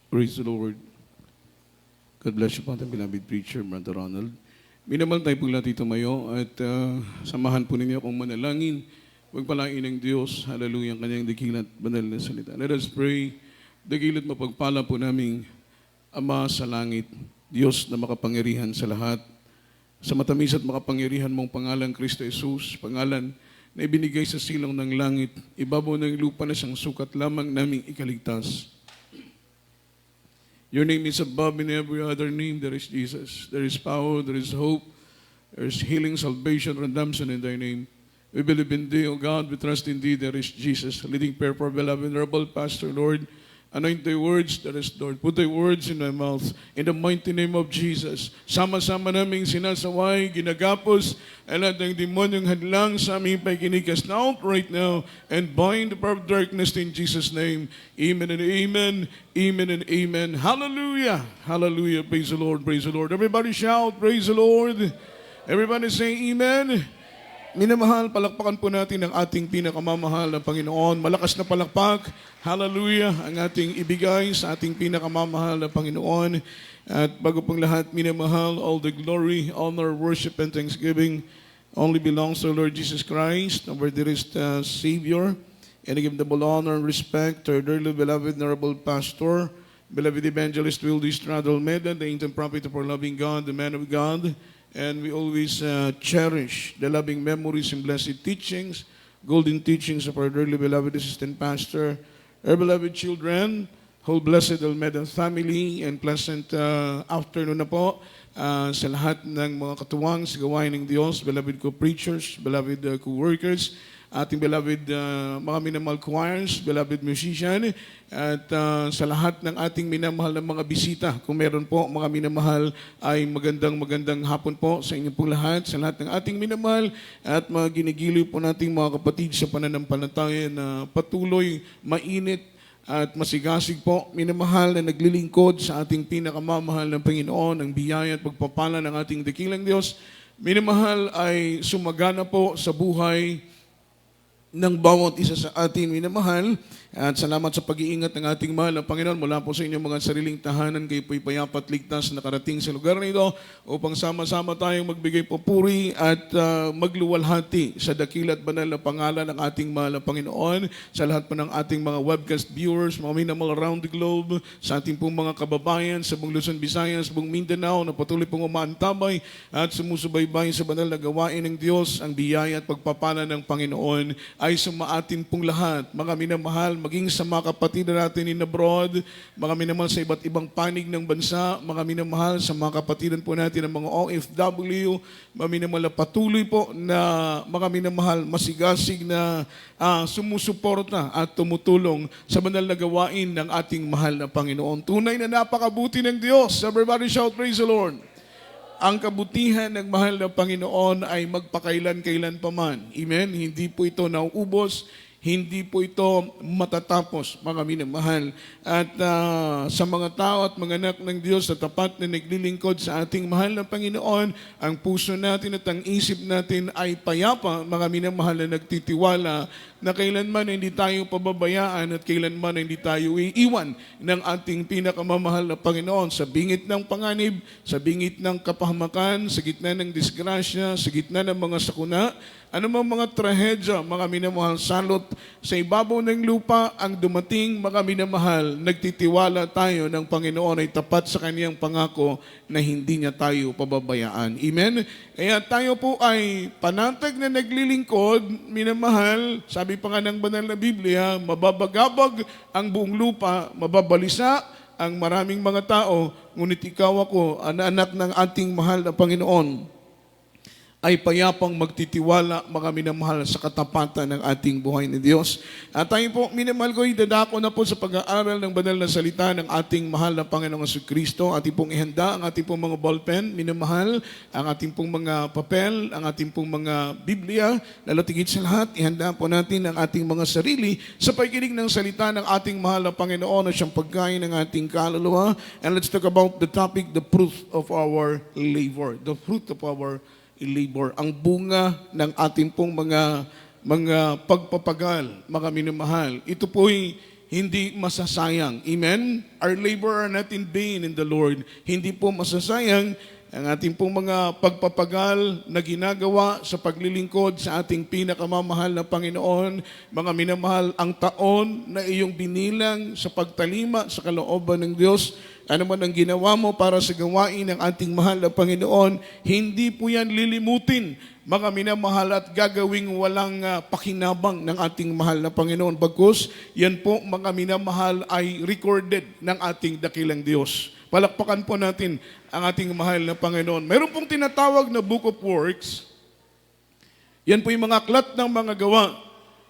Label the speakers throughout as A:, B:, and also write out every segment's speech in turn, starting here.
A: Praise the Lord. God bless you po, ating beloved preacher, Brother Ronald. Minamahal tayo po lahat ito mayo at samahan po ninyo akong manalangin. Pagpalain ng Diyos, hallelujah, ang kanyang dakilat banal na salita. Let us pray. Dakilat mapagpala po naming Ama sa langit, Diyos na makapangyarihan sa lahat. Sa matamis at makapangyarihan mong pangalan, Kristo Jesus, pangalan na ibinigay sa silong ng langit, ibabaw ng lupa na siyang sukat lamang naming ikaligtas. Your name is above in every other name. There is Jesus. There is power. There is hope. There is healing, salvation, redemption in thy name. We believe in thee, O God. We trust in thee. There is Jesus. Leading prayer for beloved, venerable Pastor, Lord. Anoint thy words, there is Lord. Put thy words in my mouth. In the mighty name of Jesus. Sama-sama naming sinasaway, ginagapos, and lahat ng demonyong hadlang sa aming pagkinikast out right now and bind the power of darkness in Jesus' name. Amen and amen. Amen and amen. Hallelujah. Hallelujah. Praise the Lord. Praise the Lord. Everybody shout, praise the Lord. Everybody say amen. Minamahal, palakpakan po natin ang ating pinakamamahal na Panginoon. Malakas na palakpak, hallelujah, ang ating ibigay sa ating pinakamamahal na Panginoon. At bago pong lahat, minamahal, all the glory, honor, worship, and thanksgiving only belongs to Lord Jesus Christ, our dearest Savior. And I give double honor and respect to our dearly beloved Honorable Pastor, beloved Evangelist Wildy Stradal Meda, the ancient prophet of our loving God, the man of God. And we always cherish the loving memories and blessed teachings, golden teachings of our dearly beloved assistant pastor, our beloved children, whole blessed Almeida family, and pleasant afternoon na po sa lahat ng mga katuwang sa gawain ng Diyos, beloved co-preachers, beloved co-workers, ating beloved mga minamahal choirs, beloved musician, at sa lahat ng ating minamahal na mga bisita. Kung meron po mga minamahal ay magandang hapon po sa inyo po lahat, sa lahat ng ating minamahal at mga ginigiliw po nating mga kapatid sa pananampalataya na patuloy, mainit at masigasig po, minamahal na naglilingkod sa ating pinakamamahal ng Panginoon, ang biyaya at pagpapala ng ating dakilang Diyos. Minamahal ay sumagana po sa buhay ng bawat isa sa atin, minamahal. At salamat sa pag-iingat ng ating mahal na Panginoon mula po sa inyong mga sariling tahanan. Kayo po'y payapat ligtas nakarating sa lugar na ito upang sama-sama tayong magbigay papuri at magluwalhati sa dakilat banal na pangalan ng ating mahal na Panginoon. Sa lahat po ng ating mga webcast viewers, mga minamahal around the globe, sa ating pong mga kababayan sa buong Luzon, Visayas, buong Mindanao na patuloy pong umaantabay at sumusubaybay sa banal na gawain ng Diyos. Ang biyaya at pagpapala ng Panginoon ay sumaatin pong lahat, mga minamahal, maging sa mga kapatid natin in abroad, mga minamahal sa iba't ibang panig ng bansa, mga minamahal sa mga kapatidan po natin ng mga OFW, mga minamahal na patuloy po na mga minamahal masigasig na sumusuporta at tumutulong sa banal na gawain ng ating mahal na Panginoon. Tunay na napakabuti ng Diyos. Everybody shout, praise the Lord. Ang kabutihan ng mahal na Panginoon ay magpakailan-kailan pa man. Amen? Hindi po ito nauubos, hindi po ito matatapos, mga minamahal. At sa mga tao at mga anak ng Diyos na tapat na naglilingkod sa ating mahal na Panginoon, ang puso natin at ang isip natin ay payapa, mga minamahal na nagtitiwala na kailanman hindi tayo pababayaan at kailanman hindi tayo iiwan ng ating pinakamamahal na Panginoon sa bingit ng panganib, sa bingit ng kapahamakan, sa gitna ng disgrasya, sa gitna ng mga sakuna, anumang mga trahedya, mga minamahal, salot sa ibabaw ng lupa ang dumating, mga minamahal, nagtitiwala tayo ng Panginoon ay tapat sa kaniyang pangako na hindi niya tayo pababayaan. Amen? Kaya tayo po ay panatag na naglilingkod, minamahal, sabi pa nga ng banal na Biblia, mababagabag ang buong lupa, mababalisa ang maraming mga tao, ngunit ikaw ako, anak ng ating mahal na Panginoon, ay payapang magtitiwala, mga minamahal, sa katapatan ng ating buhay ni Diyos. At tayo po, minamahal ko, idadako na po sa pag-aaral ng banal na salita ng ating mahal na Panginoong Jesucristo. Ating pong ihanda ang ating pong mga ballpen, minamahal, ang ating pong mga papel, ang ating pong mga Biblia. Lalo tigit sa lahat, ihanda po natin ang ating mga sarili sa pagkinig ng salita ng ating mahal na Panginoon at siyang pagkain ng ating kaluluwa. And let's talk about the topic, the fruit of our labor. The fruit of our labor, ang bunga ng ating pong mga pagpapagal, mga minamahal. Ito po'y hindi masasayang. Amen? Our labor are not in vain in the Lord. Hindi po masasayang ang ating pong mga pagpapagal na ginagawa sa paglilingkod sa ating pinakamamahal na Panginoon. Mga minamahal, ang taon na iyong binilang sa pagtalima sa kalooban ng Diyos, ano man ang ginawa mo para sa gawain ng ating mahal na Panginoon, hindi po yan lilimutin, mga minamahal, at gagawing walang pakinabang ng ating mahal na Panginoon. Bagkus, yan po mga minamahal ay recorded ng ating dakilang Diyos. Palakpakan po natin ang ating mahal na Panginoon. Mayroon pong tinatawag na Book of Works. Yan po yung mga aklat ng mga gawa.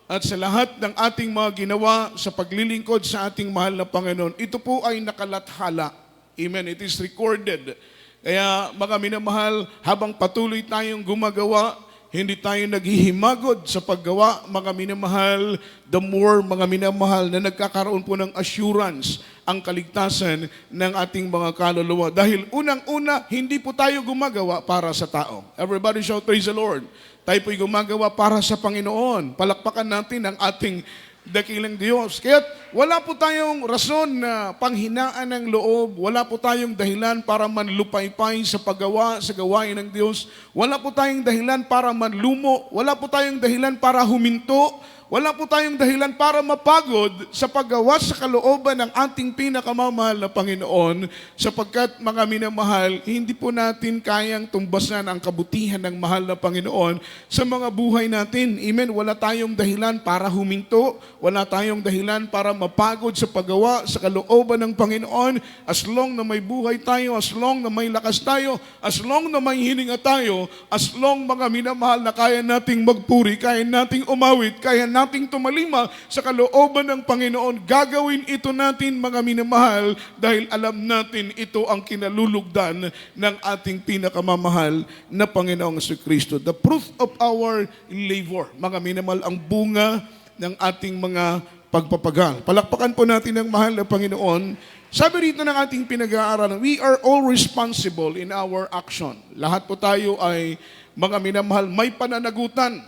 A: At sa lahat ng ating mga ginawa sa paglilingkod sa ating mahal na Panginoon, ito po ay nakalathala. Amen. It is recorded. Kaya mga minamahal, habang patuloy tayong gumagawa, hindi tayo naghihimagod sa paggawa, mga minamahal, the more mga minamahal na nagkakaroon po ng assurance ang kaligtasan ng ating mga kaluluwa. Dahil unang-una, hindi po tayo gumagawa para sa tao. Everybody shout, praise the Lord. Tayo po'y gumagawa para sa Panginoon. Palakpakan natin ang ating dakilang Diyos. Kaya wala po tayong rason na panghinaan ng loob, wala po tayong dahilan para manlupaypay sa paggawa, sa gawain ng Diyos, wala po tayong dahilan para manlumo, wala po tayong dahilan para huminto, wala po tayong dahilan para mapagod sa paggawa sa kalooban ng ating pinakamamahal na Panginoon, sapagkat mga minamahal, hindi po natin kayang tumbasan ang kabutihan ng mahal na Panginoon sa mga buhay natin. Amen. Wala tayong dahilan para huminto, wala tayong dahilan para mapagod sa paggawa sa kalooban ng Panginoon. As long na may buhay tayo, as long na may lakas tayo, as long na may hininga tayo, as long mga minamahal na kaya nating magpuri, kaya nating umawit, kaya nating tumalima sa kalooban ng Panginoon, gagawin ito natin mga minamahal dahil alam natin ito ang kinalulugdan ng ating pinakamamahal na Panginoong Kristo. The fruit of our labor, mga minamahal, ang bunga ng ating mga pagpapagal. Palakpakan po natin ang mahal na Panginoon. Sabi rito ng ating pinag-aaralan, we are all responsible in our action. Lahat po tayo ay mga minamahal, may pananagutan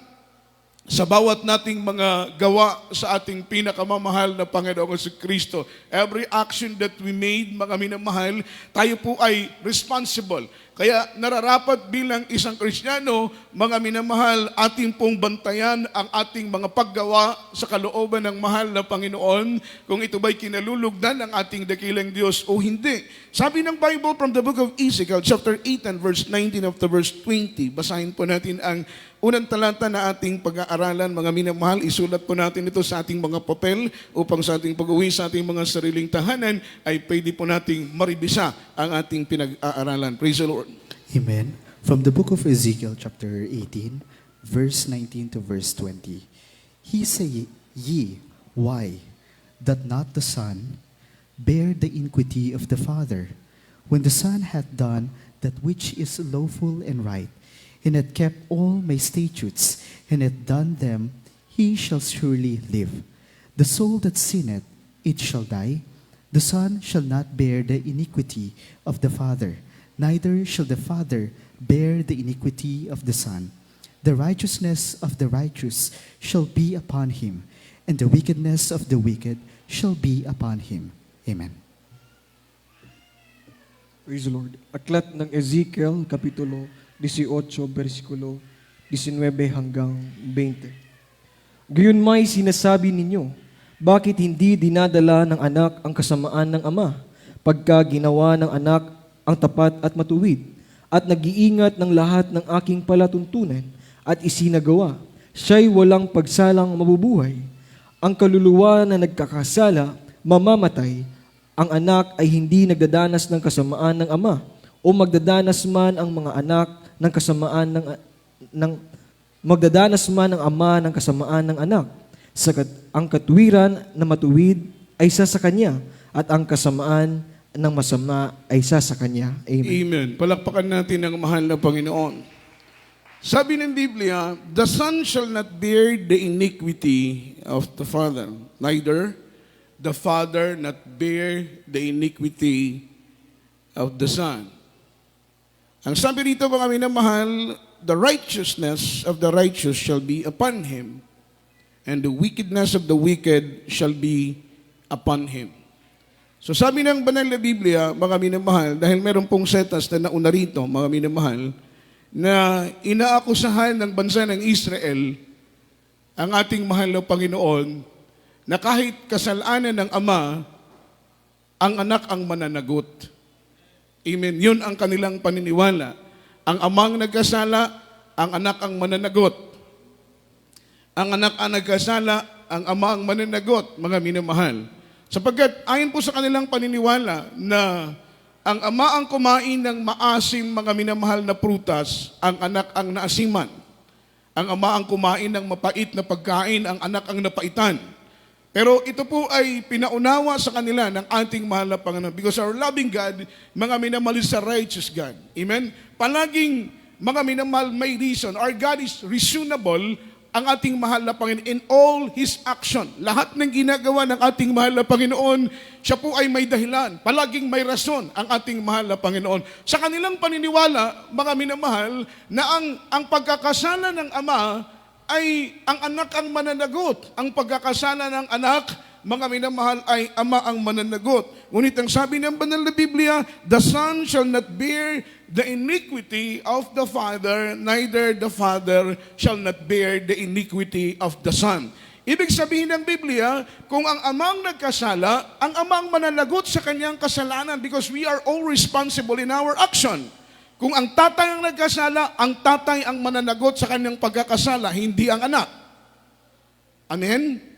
A: sa bawat nating mga gawa sa ating pinakamamahal na Panginoong Kristo. Every action that we made, mga minamahal, tayo po ay responsible. Kaya nararapat bilang isang Kristiyano, mga minamahal, ating pong bantayan ang ating mga paggawa sa kalooban ng mahal na Panginoon, kung ito ba'y kinalulugdan ng ating dakilang Diyos o hindi. Sabi ng Bible from the book of Ezekiel, chapter 8 and verse 19 up to verse 20. Basahin po natin ang unang talata na ating pag-aaralan, mga minamahal. Isulat po natin ito sa ating mga papel upang sa ating pag-uwi sa ating mga sariling tahanan ay pwede po nating maribisa ang ating pinag-aaralan. Praise the Lord.
B: Amen. From the book of Ezekiel, chapter 18, verse 19 to verse 20. He say ye, why, that not the Son bear the iniquity of the Father, when the Son hath done that which is lawful and right, and hath kept all my statutes, and hath done them, he shall surely live. The soul that sinneth, it shall die. The Son shall not bear the iniquity of the Father, neither shall the Father bear the iniquity of the Son. The righteousness of the righteous shall be upon him, and the wickedness of the wicked shall be upon him. Amen.
C: Praise the Lord. Aklat ng Ezekiel, Kapitulo 18, versikulo 19 hanggang 20. Gayon may sinasabi ninyo, bakit hindi dinadala ng anak ang kasamaan ng ama, pagka ginawa ng anak ang tapat at matuwid, at nag-iingat ng lahat ng aking palatuntunan, at isinagawa, siya'y walang pagsalang mabubuhay. Ang kaluluwa na nagkakasala, mamamatay. Ang anak ay hindi nagdadanas ng kasamaan ng ama, o magdadanas man ang mga anak ng kasamaan ng magdadanas man ang ama ng kasamaan ng anak. Ang katwiran na matuwid ay isa sa kanya, at ang kasamaan ng masama ay isa sa kanya. Amen.
A: Amen. Palakpakan natin ang mahal na Panginoon. Sabi ng Biblia, the Son shall not bear the iniquity of the Father, neither the Father not bear the iniquity of the Son. Ang sabi rito, mga minamahal, the righteousness of the righteous shall be upon him, and the wickedness of the wicked shall be upon him. So sabi ng banal na Biblia, mga minamahal, dahil meron pong setas na nauna rito, mga minamahal, na inaakusahan ng bansa ng Israel ang ating mahal na Panginoon na kahit kasalanan ng ama, ang anak ang mananagot. Amen. Yun ang kanilang paniniwala. Ang amang nagkasala, ang anak ang mananagot. Ang anak ang nagkasala, ang ama ang mananagot, mga minamahal. Sapagkat ayon po sa kanilang paniniwala na ang ama ang kumain ng maasim, mga minamahal na prutas, ang anak ang naasiman. Ang ama ang kumain ng mapait na pagkain, ang anak ang napaitan. Pero ito po ay pinaunawa sa kanila ng ating mahal na Panginoon. Because our loving God, mga minamahal, is a righteous God. Amen? Palaging, mga minamahal, may reason. Our God is reasonable, ang ating mahal na Panginoon in all His action. Lahat ng ginagawa ng ating mahal na Panginoon, siya po ay may dahilan. Palaging may rason ang ating mahal na Panginoon. Sa kanilang paniniwala, mga minamahal, na ang pagkakasala ng ama ay ang anak ang mananagot. Ang pagkakasala ng anak, mga minamahal, ay ama ang mananagot. Ngunit ang sabi ng banal na Biblia, the son shall not bear the iniquity of the father, neither the father shall not bear the iniquity of the son. Ibig sabihin ng Biblia, kung ang amang nagkasala, ang amang mananagot sa kanyang kasalanan because we are all responsible in our action. Kung ang tatay ang nagkasala, ang tatay ang mananagot sa kanyang pagkakasala, hindi ang anak. Amen?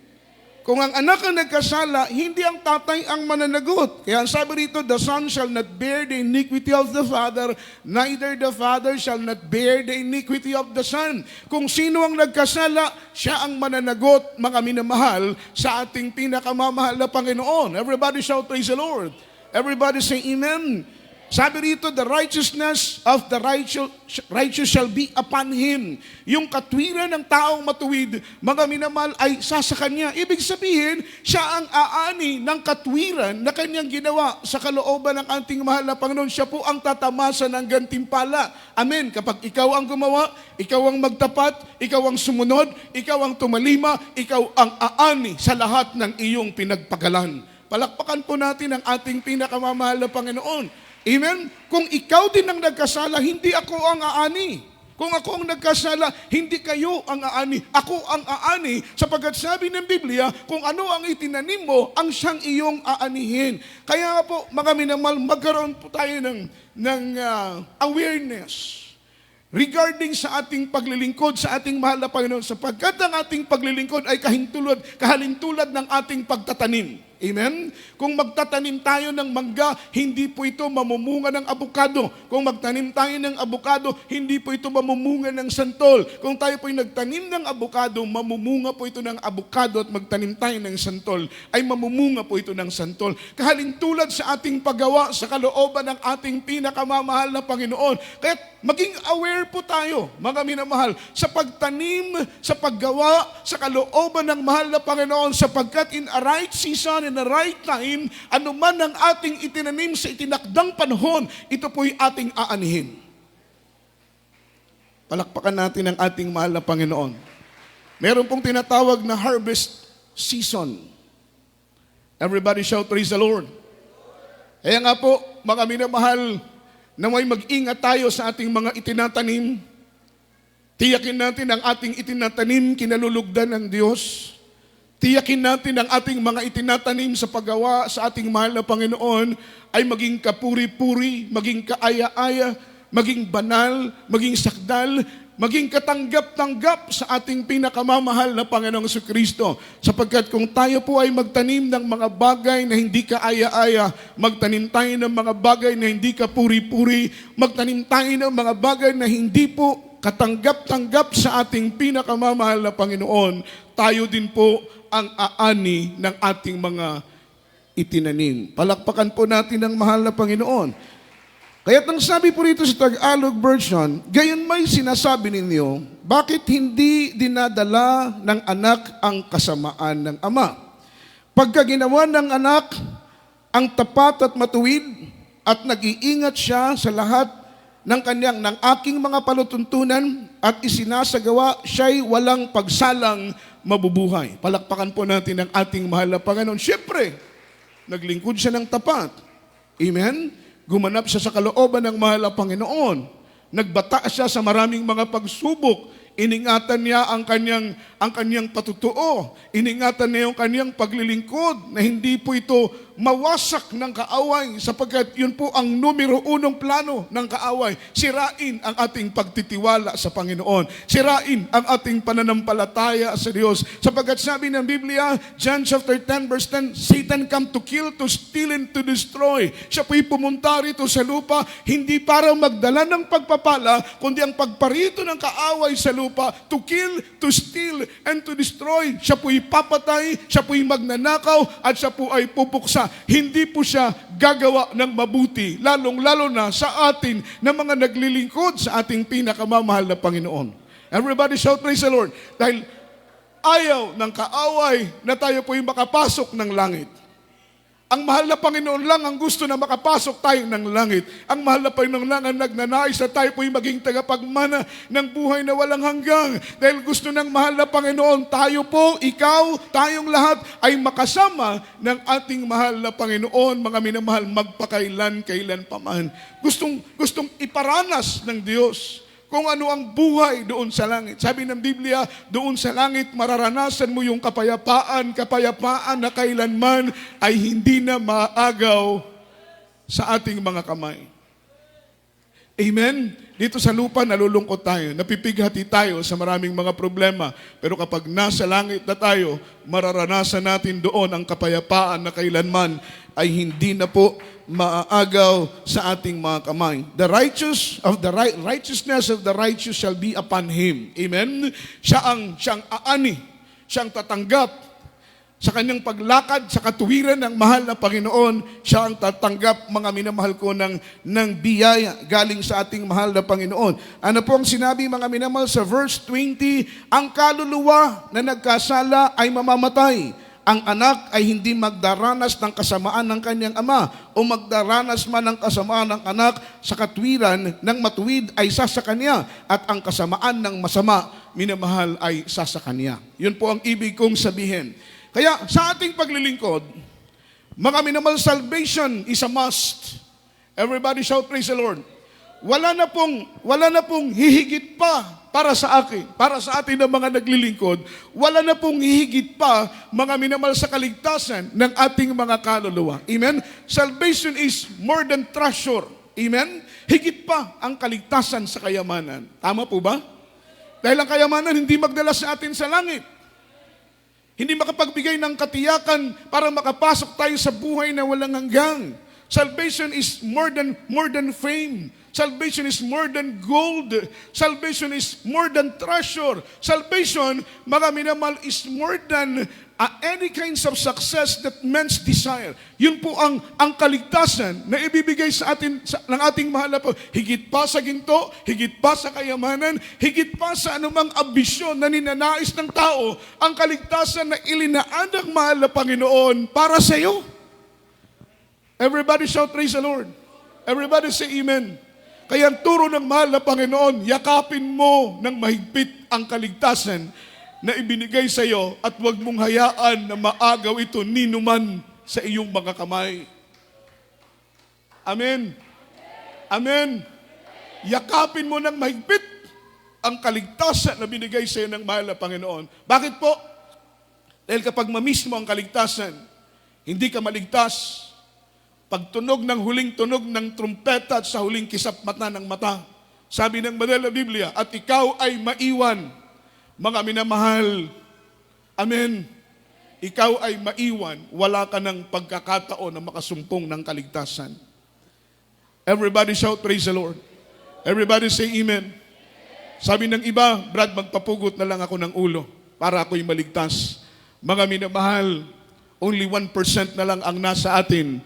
A: Kung ang anak ang nagkasala, hindi ang tatay ang mananagot. Kaya ang sabi rito, the son shall not bear the iniquity of the father, neither the father shall not bear the iniquity of the son. Kung sino ang nagkasala, siya ang mananagot, mga minamahal, sa ating pinakamamahal na Panginoon. Everybody shout, praise the Lord. Everybody say, amen. Sabi rito, the righteousness of the righteous shall be upon him. Yung katwiran ng taong matuwid, mga minamahal, ay sa kanya. Ibig sabihin, siya ang aani ng katwiran na kanyang ginawa sa kalooban ng ating mahal na Panginoon. Siya po ang tatamasa ng gantimpala. Amen. Kapag ikaw ang gumawa, ikaw ang magtapat, ikaw ang sumunod, ikaw ang tumalima, ikaw ang aani sa lahat ng iyong pinagpagalan. Palakpakan po natin ang ating pinakamamahal na Panginoon. Amen? Kung ikaw din ang nagkasala, hindi ako ang aani. Kung ako ang nagkasala, hindi kayo ang aani. Ako ang aani, sapagkat sabi ng Biblia, kung ano ang itinanim mo, ang siyang iyong aanihin. Kaya nga po, mga minamahal, magkaroon po tayo ng awareness regarding sa ating paglilingkod sa ating mahal na Panginoon, sapagkat ang ating paglilingkod ay kahalintulad ng ating pagtatanim. Amen? Kung magtatanim tayo ng mangga, hindi po ito mamumunga ng abukado. Kung magtanim tayo ng abukado, hindi po ito mamumunga ng santol. Kung tayo po'y nagtanim ng abukado, mamumunga po ito ng abukado at magtanim tayo ng santol, ay mamumunga po ito ng santol. Kahalintulad sa ating paggawa sa kalooban ng ating pinakamamahal na Panginoon. Kaya maging aware po tayo, mga minamahal, sa pagtanim, sa paggawa, sa kalooban ng mahal na Panginoon, sapagkat in a right season, in a right time, anuman ang ating itinanim sa itinakdang panahon, ito po'y ating aanihin. Palakpakan natin ang ating mahal na Panginoon. Meron pong tinatawag na harvest season. Everybody shout, praise the Lord. Kaya nga po, mga minamahal, na may mag-ingat tayo sa ating mga itinatanim. Tiyakin natin ang ating itinatanim, kinalulugdan ng Diyos. Tiyakin natin ang ating mga itinatanim sa paggawa sa ating mahal na Panginoon ay maging kapuri-puri, maging kaaya-aya, maging banal, maging sakdal, maging katanggap-tanggap sa ating pinakamamahal na Panginoong Jesucristo. Sapagkat kung tayo po ay magtanim ng mga bagay na hindi kaaya-aya, magtanim tayo ng mga bagay na hindi kapuri-puri, magtanim tayo ng mga bagay na hindi po katanggap-tanggap sa ating pinakamamahal na Panginoon, tayo din po ang aani ng ating mga itinanim. Palakpakan po natin ang mahal na Panginoon. Kaya't ang sabi po rito sa Tagalog version, gayon may sinasabi ninyo, bakit hindi dinadala ng anak ang kasamaan ng ama? Pagka ginawa ng anak ang tapat at matuwid at nag-iingat siya sa lahat ng aking mga panutuntunan at isinasagawa, siya'y walang pagsalang, mabubuhay. Palakpakan po natin ang ating mahal na Panginoon. Siyempre, naglingkod siya ng tapat. Amen? Gumanap siya sa kalooban ng mahal na Panginoon. Nagbata siya sa maraming mga pagsubok. Iningatan niya ang kanyang patutuo. Iningatan niya yung kanyang paglilingkod na hindi po ito mawasak ng kaaway sapagkat yun po ang numero unong plano ng kaaway. Sirain ang ating pagtitiwala sa Panginoon. Sirain ang ating pananampalataya sa Diyos. Sapagkat sabi ng Biblia, John chapter 10 verse 10, Satan come to kill, to steal, and to destroy. Siya po'y pumunta rito sa lupa hindi para magdala ng pagpapala, kundi ang pagparito ng kaaway sa lupa to kill, to steal, and to destroy. Siya po'y papatay, siya po'y magnanakaw, at siya po ay pupuksa. Hindi po siya gagawa ng mabuti, lalong-lalo na sa atin na mga naglilingkod sa ating pinakamamahal na Panginoon. Everybody shout praise the Lord. Dahil ayaw ng kaaway na tayo po'y makapasok ng langit. Ang mahal na Panginoon lang ang gusto na makapasok tayo ng langit. Ang mahal na Panginoon lang ang nagnanais na tayo po'y maging tagapagmana ng buhay na walang hanggang. Dahil gusto ng mahal na Panginoon, tayo po, ikaw, tayong lahat ay makasama ng ating mahal na Panginoon, mga minamahal, magpakailan-kailan pa man. Gustong iparanas ng Diyos kung ano ang buhay doon sa langit. Sabi ng Biblia, doon sa langit mararanasan mo yung kapayapaan na kailanman ay hindi na maagaw sa ating mga kamay. Amen? Dito sa lupa, nalulungkot tayo. Napipighati tayo sa maraming mga problema. Pero kapag nasa langit na tayo, mararanasan natin doon ang kapayapaan na kailanman ay hindi na po maaagaw sa ating mga kamay. The righteousness of the righteous shall be upon him. Amen? Siyang aani, siyang tatanggap sa kanyang paglakad sa katuwiran ng mahal na Panginoon. Siya ang tatanggap, mga minamahal ko, ng biyaya galing sa ating mahal na Panginoon. Ano po ang sinabi, mga minamahal, sa verse 20? Ang kaluluwa na nagkasala ay mamamatay. Ang anak ay hindi magdaranas ng kasamaan ng kanyang ama o magdaranas man ng kasamaan ng anak. Sa katwiran ng matuwid ay sa kanya, at ang kasamaan ng masama, minamahal, ay sa kanya. Yun po ang ibig kong sabihin. Kaya sa ating paglilingkod, mga minamahal, salvation is a must. Everybody shout praise the Lord. Wala na pong hihigit pa para sa akin, para sa atin ng mga naglilingkod. Wala na pong hihigit pa, mga minamahal, sa kaligtasan ng ating mga kaluluwa. Amen? Salvation is more than treasure. Amen? Higit pa ang kaligtasan sa kayamanan. Tama po ba? Dahil ang kayamanan hindi magdala sa atin sa langit. Hindi makapagbigay ng katiyakan para makapasok tayo sa buhay na walang hanggang. Salvation is more than fame. Salvation is more than gold. Salvation is more than treasure. Salvation, mga minamahal, is more than any kinds of success that men's desire. Yun po ang kaligtasan na ibibigay sa atin ng ating mahal na po. Higit pa sa ginto, higit pa sa kayamanan, higit pa sa anumang ambisyon na ninanais ng tao, ang kaligtasan na ilinaan ng mahal na Panginoon para sa iyo. Everybody shout praise the Lord. Everybody say amen. Kaya ang turo ng mahal na Panginoon, yakapin mo ng mahigpit ang kaligtasan na ibinigay sa iyo at huwag mong hayaan na maagaw ito ninuman sa iyong mga kamay. Amen. Amen. Yakapin mo ng mahigpit ang kaligtasan na binigay sa iyo ng mahal na Panginoon. Bakit po? Dahil kapag mamiss mo ang kaligtasan, hindi ka maligtas. Pagtunog ng huling tunog ng trumpeta at sa huling kisap mata ng mata, sabi ng banal na Biblia, at ikaw ay maiwan, mga minamahal. Amen. Ikaw ay maiwan, wala ka ng pagkakataon na makasumpong ng kaligtasan. Everybody shout praise the Lord. Everybody say amen. Sabi ng iba, Brad, magpapugot na lang ako ng ulo para ako'y maligtas. Mga minamahal, only 1% na lang ang nasa atin.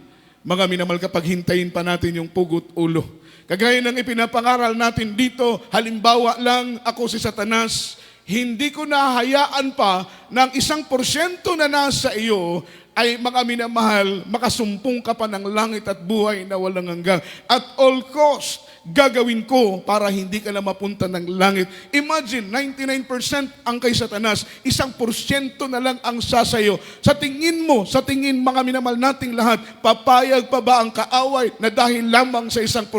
A: Mga minamahal, kapag hintayin pa natin yung pugot ulo. Kagaya ng ipinapangaral natin dito, halimbawa lang, ako si Satanas, hindi ko nahayaan pa ng 1% na nasa iyo ay mga minamahal, makasumpong ka pa ng langit at buhay na walang hanggang. At all cost, gagawin ko para hindi ka na mapunta ng langit. Imagine, 99% ang kay Satanas, 1% na lang ang sasayo. Sa tingin mo, sa tingin mga minamahal nating lahat, papayag pa ba ang kaaway na dahil lamang sa 1%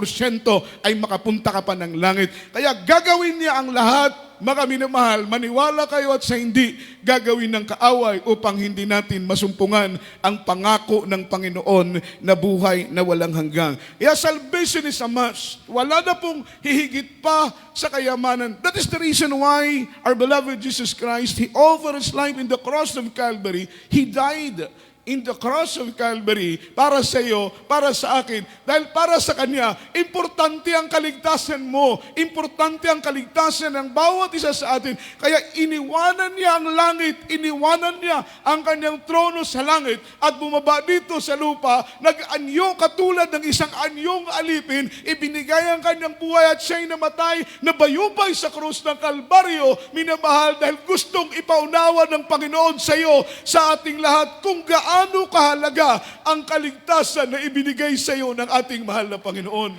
A: ay makapunta ka pa ng langit? Kaya gagawin niya ang lahat, mga minamahal, maniwala kayo at sa hindi, gagawin ng kaaway upang hindi natin masumpungan ang pangako ng Panginoon na buhay na walang hanggang. Kaya salvation is a must. Wala na pong hihigit pa sa kayamanan. That is the reason why our beloved Jesus Christ, He offered His life in the cross of Calvary. He died in the cross of Calvary para sa iyo, para sa akin. Dahil para sa Kanya, importante ang kaligtasan mo. Importante ang kaligtasan ng bawat isa sa atin. Kaya iniwanan niya ang langit, iniwanan niya ang Kanyang trono sa langit at bumaba dito sa lupa, nag-anyo katulad ng isang anyong alipin, ibinigay ang Kanyang buhay at siya'y namatay, nabayubay sa krus ng Kalbaryo, minamahal, dahil gustong ipaunawa ng Panginoon sa iyo, sa ating lahat, kung gaano kahalaga ang kaligtasan na ibinigay sa iyo ng ating mahal na Panginoon.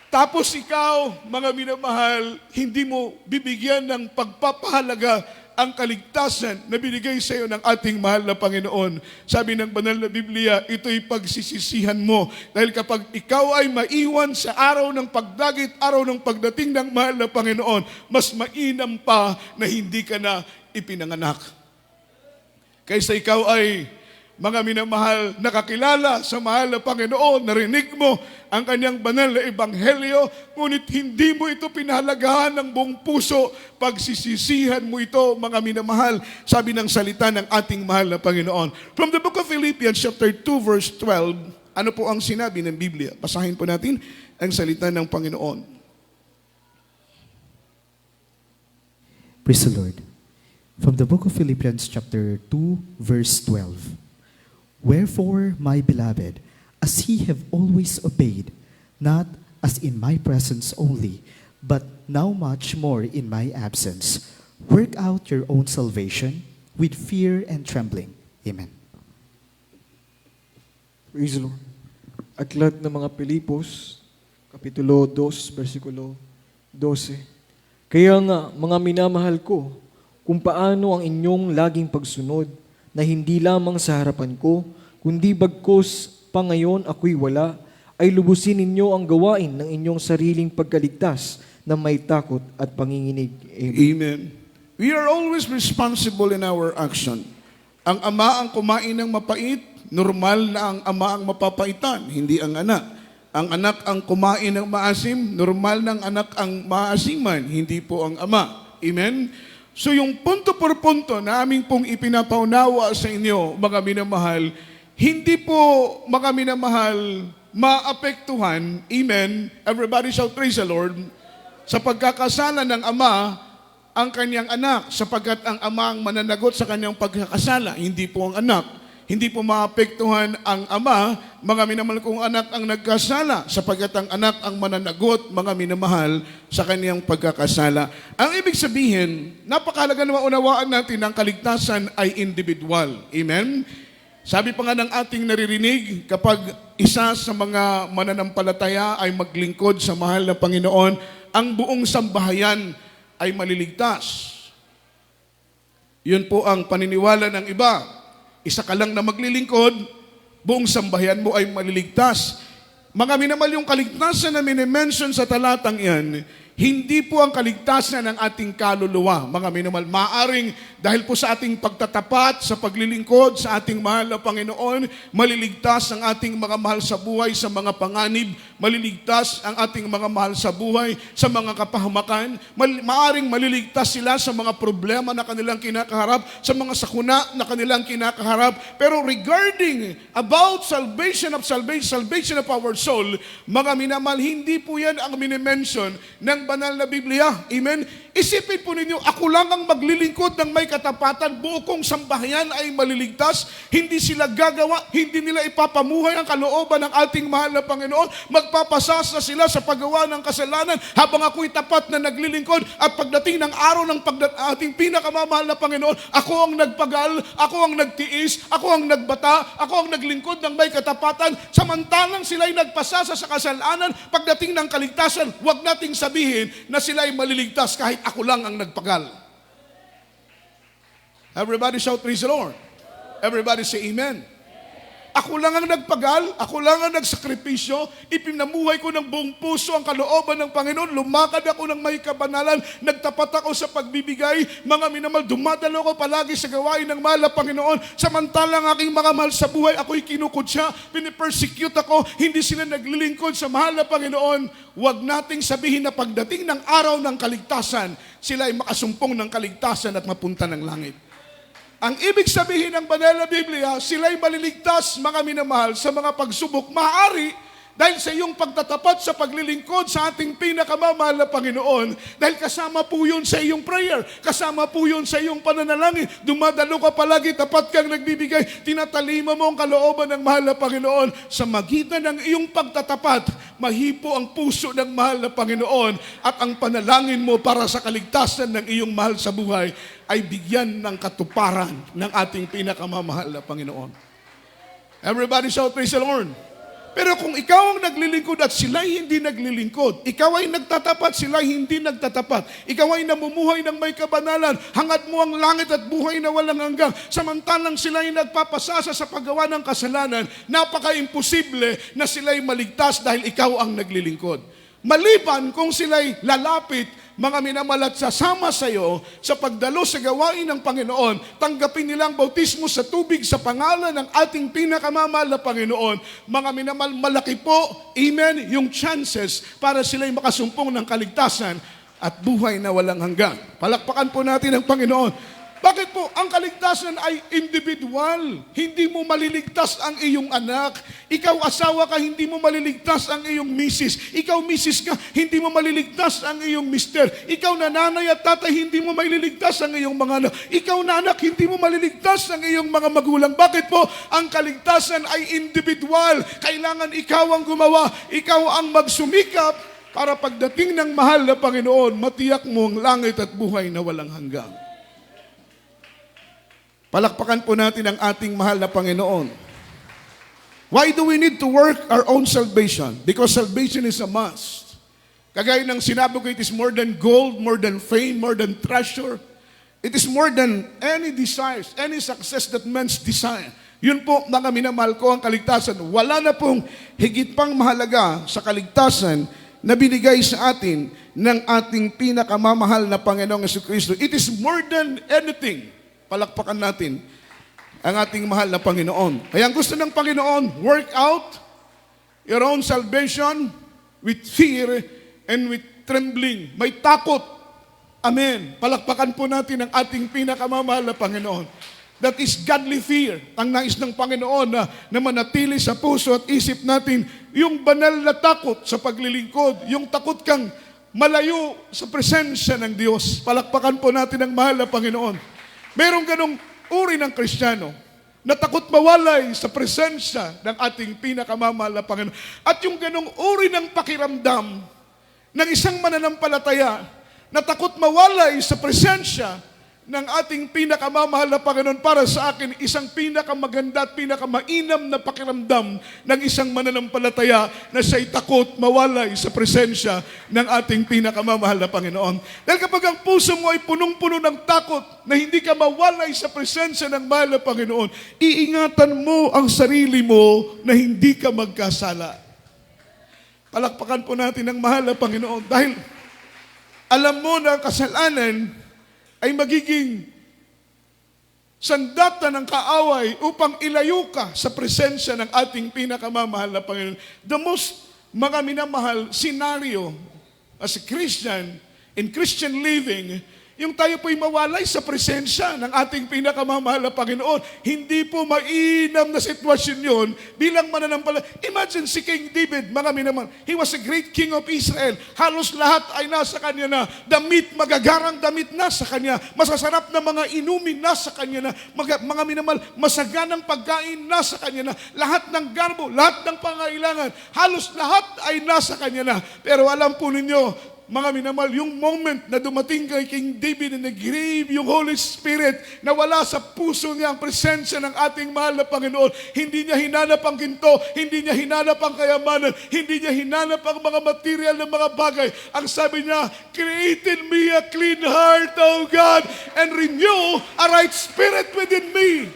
A: Tapos ikaw, mga minamahal, hindi mo bibigyan ng pagpapahalaga ang kaligtasan na binigay sa iyo ng ating mahal na Panginoon. Sabi ng banal na Biblia, ito'y pagsisisihan mo. Dahil kapag ikaw ay maiwan sa araw ng pagdagit, araw ng pagdating ng mahal na Panginoon, mas mainam pa na hindi ka na ipinanganak. Kaysa ikaw ay, mga minamahal, nakakilala sa mahal na Panginoon, narinig mo ang Kanyang banal na ebanghelyo, ngunit hindi mo ito pinahalagahan ng buong puso, pagsisisihan mo ito, mga minamahal, sabi ng salita ng ating mahal na Panginoon. From the book of Philippians chapter 2 verse 12, ano po ang sinabi ng Biblia? Basahin po natin ang salita ng Panginoon.
B: Praise the Lord. From the book of Philippians chapter 2 verse 12. Wherefore, my beloved, as ye have always obeyed, not as in my presence only, but now much more in my absence, work out your own salvation with fear and trembling. Amen.
C: Praise the Lord. Aklat ng mga Pilipos, Kapitulo 2, versikulo 12. Kaya nga, mga minamahal ko, kung paano ang inyong laging pagsunod, na hindi lamang sa harapan ko, kundi bagkus pa ngayon ako'y wala, ay lubusin ninyo ang gawain ng inyong sariling pagkaligtas na may takot at panginginig. Amen.
A: Amen. We are always responsible in our action. Ang ama ang kumain ng mapait, normal na ang ama ang mapapaitan, hindi ang anak. Ang anak ang kumain ng maasim, normal ng anak ang maasiman, hindi po ang ama. Amen? So yung punto por punto na aming pong ipinapaunawa sa inyo, mga minamahal, hindi po, mga minamahal, maapektuhan, amen, everybody shall praise the Lord, sa pagkakasala ng ama, ang kanyang anak, sapagkat ang ama ang mananagot sa kanyang pagkakasala, hindi po ang anak. Hindi po maapektuhan ang ama, mga minamahal kong anak ang nagkasala, sapagkat ang anak ang mananagot, mga minamahal, sa kaniyang pagkakasala. Ang ibig sabihin, napakahalaga na maunawaan natin ang kaligtasan ay individual. Amen? Sabi pa nga ng ating naririnig, kapag isa sa mga mananampalataya ay maglingkod sa mahal na Panginoon, ang buong sambahayan ay maliligtas. Yun po ang paniniwala ng iba. Isa ka lang na maglilingkod, buong sambahayan mo ay maliligtas. Mga minamahal, yung kaligtasan na minimension sa talatang yan, hindi po ang kaligtasan ng ating kaluluwa. Mga minamahal, maaring dahil po sa ating pagtatapat, sa paglilingkod, sa ating mahal na Panginoon, maliligtas ang ating mga mahal sa buhay sa mga panganib, maliligtas ang ating mga mahal sa buhay sa mga kapahamakan, maaring maliligtas sila sa mga problema na kanilang kinakaharap, sa mga sakuna na kanilang kinakaharap. Pero regarding about salvation of our soul, mga minamahal, hindi po yan ang minimension ng banal na Biblia. Amen? Isipin po ninyo, ako lang ang maglilingkod ng may katapatan, buo kong sambahayan ay maliligtas, hindi sila gagawa, hindi nila ipapamuhay ang kalooban ng ating mahal na Panginoon, magpapasasa sila sa paggawa ng kasalanan habang ako'y tapat na naglilingkod, at pagdating ng araw ng ating pinakamamahal na Panginoon, ako ang nagpagal, ako ang nagtiis, ako ang nagbata, ako ang naglingkod ng may katapatan, samantalang sila'y nagpasasa sa kasalanan, pagdating ng kaligtasan, huwag nating sabihin na sila'y maliligtas kahit ako lang ang nagpagal. Everybody shout, praise the Lord. Everybody say amen. Ako lang ang nagpagal, ako lang ang nagsakripisyo, ipinamuhay ko ng buong puso ang kalooban ng Panginoon, lumakad ako ng may kabanalan, nagtapat ako sa pagbibigay, mga minamahal, dumadalo ko palagi sa gawain ng mahal na Panginoon, samantalang aking mga mahal sa buhay, ako'y kinukutya, pinipersecute ako, hindi sila naglilingkod sa mahal na Panginoon. Huwag nating sabihin na pagdating ng araw ng kaligtasan, sila ay makasumpong ng kaligtasan at mapunta ng langit. Ang ibig sabihin ng banal na Biblia, sila'y maliligtas, mga minamahal, sa mga pagsubok. Maaari dahil sa iyong pagtatapat sa paglilingkod sa ating pinakamamahal na Panginoon, dahil kasama po yun sa iyong prayer, kasama po yun sa iyong pananalangin, dumadalo ka palagi, tapat kang nagbibigay, tinatalima mo ang kalooban ng mahal na Panginoon. Sa magitan ng iyong pagtatapat, mahipo ang puso ng mahal na Panginoon, at ang panalangin mo para sa kaligtasan ng iyong mahal sa buhay ay bigyan ng katuparan ng ating pinakamamahal na Panginoon. Everybody shout, praise the Lord. Pero kung ikaw ang naglilingkod at sila'y hindi naglilingkod, ikaw ay nagtatapat, sila'y hindi nagtatapat, ikaw ay namumuhay ng may kabanalan, hangad mo ang langit at buhay na walang hanggang, samantalang sila'y nagpapasasa sa paggawa ng kasalanan, napaka-imposible na sila'y maligtas dahil ikaw ang naglilingkod. Maliban kung sila'y lalapit, mga minamalat, sasama sa iyo sa pagdalo sa gawain ng Panginoon, tanggapin nilang bautismo sa tubig sa pangalan ng ating pinakamamahal na Panginoon. Mga minamahal, malaki po, amen, yung chances para sila'y makasumpong ng kaligtasan at buhay na walang hanggan. Palakpakan po natin ang Panginoon. Bakit po? Ang kaligtasan ay individual. Hindi mo maliligtas ang iyong anak. Ikaw asawa ka, hindi mo maliligtas ang iyong misis. Ikaw misis ka, hindi mo maliligtas ang iyong mister. Ikaw nanay at tatay, hindi mo maliligtas ang iyong mga anak. Ikaw na anak, hindi mo maliligtas ang iyong mga magulang. Bakit po? Ang kaligtasan ay individual. Kailangan ikaw ang gumawa. Ikaw ang magsumikap para pagdating ng mahal na Panginoon, matiyak mo ang langit at buhay na walang hanggang. Palakpakan po natin ang ating mahal na Panginoon. Why do we need to work our own salvation? Because salvation is a must. Kagaya ng sinabi ko, it is more than gold, more than fame, more than treasure. It is more than any desires, any success that man's desire. Yun po, mga minamahal ko, ang kaligtasan. Wala na pong higit pang mahalaga sa kaligtasan na binigay sa atin ng ating pinakamamahal na Panginoong Jesucristo. It is more than anything. Palakpakan natin ang ating mahal na Panginoon. Kaya ang gusto ng Panginoon, work out your own salvation with fear and with trembling. May takot. Amen. Palakpakan po natin ang ating pinakamamahal na Panginoon. That is godly fear. Ang nais ng Panginoon na manatili sa puso at isip natin yung banal na takot sa paglilingkod, yung takot kang malayo sa presensya ng Diyos. Palakpakan po natin ang mahal na Panginoon. Merong ganong uri ng Kristiyano na takot mawalay sa presensya ng ating pinakamamahal na Panginoon. At yung ganong uri ng pakiramdam ng isang mananampalataya na takot mawalay sa presensya ng ating pinakamamahal na Panginoon, para sa akin, isang pinakamaganda at pinakamainam na pakiramdam ng isang mananampalataya na siya'y takot mawalay sa presensya ng ating pinakamamahal na Panginoon. Dahil kapag ang puso mo ay punong-puno ng takot na hindi ka mawalay sa presensya ng mahal na Panginoon, iingatan mo ang sarili mo na hindi ka magkasala. Palakpakan po natin ang mahal na Panginoon dahil alam mo na ang kasalanan ay magiging sandata ng kaaway upang ilayo ka sa presensya ng ating pinakamamahal na Panginoon. The most, mga minamahal, scenario as a Christian, in Christian living, Yung tayo po'y mawalay sa presensya ng ating pinakamamahal na Panginoon. Hindi po mainam na sitwasyon yun bilang mananampalataya. Imagine si King David, mga minamahal. He was a great king of Israel. Halos lahat ay nasa kanya na. Damit, magagarang damit nasa kanya. Masasarap na mga inumin nasa kanya na. Mga minamahal, masaganang pagkain nasa kanya na. Lahat ng garbo, lahat ng pangailangan, halos lahat ay nasa kanya na. Pero alam po ninyo, mga minamahal, yung moment na dumating kay King David and nag-grave yung Holy Spirit, na wala sa puso niya ang presensya ng ating mahal na Panginoon. Hindi niya hinanap ang ginto, hindi niya hinanap ang kayamanan, hindi niya hinanap ang mga material ng mga bagay. Ang sabi niya, create in me a clean heart, O God, and renew a right spirit within me.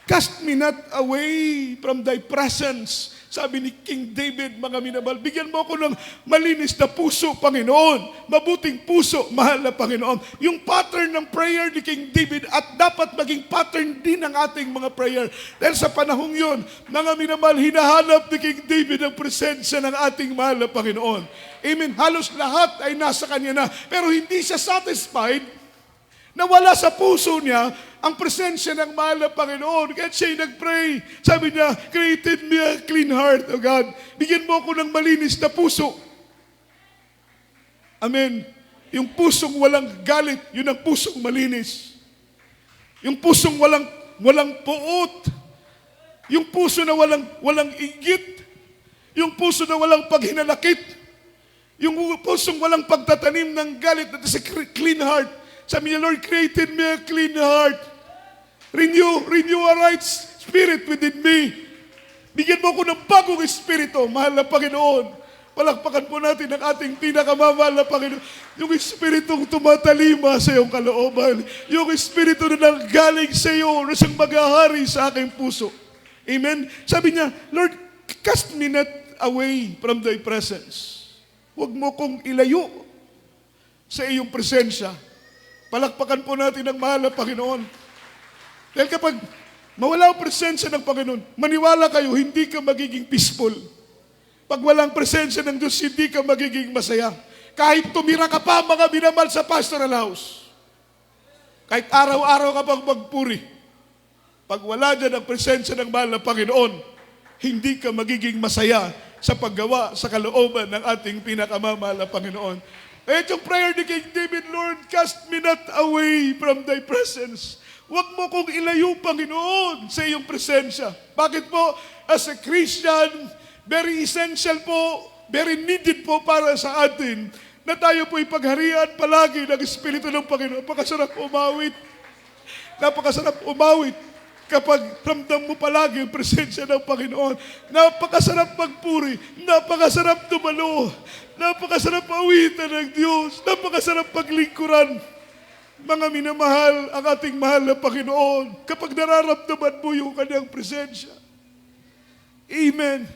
A: Cast me not away from thy presence. Sabi ni King David, mga minamahal, bigyan mo ako ng malinis na puso, Panginoon. Mabuting puso, mahal na Panginoon. Yung pattern ng prayer ni King David at dapat maging pattern din ng ating mga prayer. Dahil sa panahong yun, mga minamahal, hinahanap ni King David ang presensya ng ating mahal na Panginoon. Amen. Halos lahat ay nasa kanya na. Pero hindi siya satisfied na wala sa puso niya ang presensya ng mahal na Panginoon. Kaya siya'y nag-pray. Sabi niya, create in me a clean heart, O God. Bigyan mo ako ng malinis na puso. Amen. Yung pusong walang galit, yun ang pusong malinis. Yung pusong walang puot. Yung puso na walang inggit. Yung puso na walang paghinanakit. Yung pusong walang pagtatanim ng galit, that is a clean heart. Sabi niya, Lord, create in me a clean heart. Renew a right spirit within me. Bigyan mo ako ng bagong espiritu, mahal na Panginoon. Palakpakan po natin ang ating pinakamamahal na Panginoon. Yung espiritong tumatalima sa iyong kalooban. Yung espiritu na nanggaling sa iyo na siyang maghahari sa aking puso. Amen? Sabi niya, Lord, cast me not away from thy presence. Huwag mo kong ilayo sa iyong presensya. Palakpakan po natin ang mahal na Panginoon. Dahil kapag mawala ang presensya ng Panginoon, maniwala kayo, hindi ka magiging peaceful. Pag walang presensya ng Diyos, hindi ka magiging masaya. Kahit tumira ka pa, mga minamahal, sa pastoral house. Kahit araw-araw ka pang magpuri. Pag wala dyan ang presensya ng mahal na Panginoon, hindi ka magiging masaya sa paggawa sa kalooban ng ating pinakamamahal na Panginoon. Itong prayer ni King David, Lord, cast me not away from thy presence. Huwag mo kong ilayo, Panginoon, sa iyong presensya. Bakit po? As a Christian, very essential po, very needed po para sa atin na tayo po ipagharian palagi ng Espiritu ng Panginoon. Napakasarap umawit. Napakasarap umawit kapag ramdam mo palagi ang presensya ng Panginoon. Napakasarap magpuri. Napakasarap dumalo. Napakasarap awitan ng Diyos. Napakasarap paglingkuran. Mga minamahal, ang ating mahal na Panginoon, kapag nararamdaman mo yung kanyang presensya. Amen.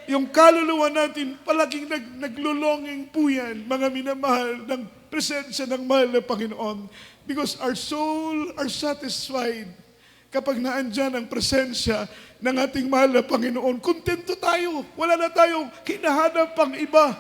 A: Yung kaluluwa natin, palaging naglulonging po yan, mga minamahal, ng presensya ng mahal na Panginoon. Because our soul are satisfied kapag naandyan ang presensya ng ating mahal na Panginoon. Kontento tayo. Wala na tayong hinahanap pang iba.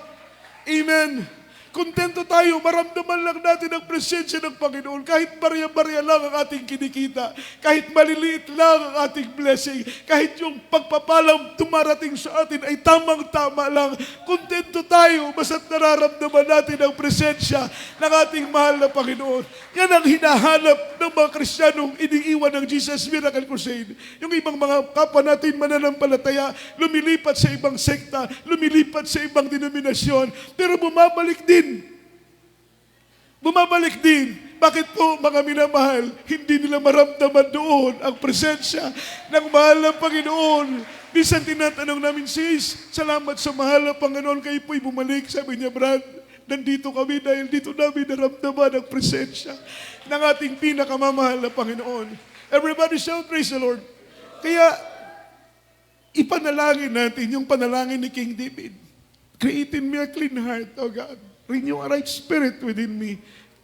A: Amen. Kontento tayo, maramdaman lang natin ang presensya ng Panginoon. Kahit barya-barya lang ang ating kinikita, kahit maliliit lang ang ating blessing, kahit yung pagpapalang dumarating sa atin ay tamang-tama lang. Kontento tayo, basta't nararamdaman natin ang presensya ng ating mahal na Panginoon. Yan ang hinahanap ng mga Kristiyanong iniiwan ng Jesus Miracle Crusade. Yung ibang mga kapwa natin mananampalataya, lumilipat sa ibang sekta, lumilipat sa ibang denominasyon, pero bumabalik din. Bumabalik din. Bakit po, mga minamahal, hindi nila maramdaman doon ang presensya ng mahal na Panginoon. Minsan tinatanong namin, sis, salamat sa mahal na Panginoon, kayo po'y bumalik. Sabi niya, Brad, nandito kami dahil dito namin naramdaman ang presensya ng ating pinakamamahal na Panginoon. Everybody shout, praise the Lord. Kaya, ipanalangin natin yung panalangin ni King David. Create in me a clean heart, O God. Renew a right spirit within me.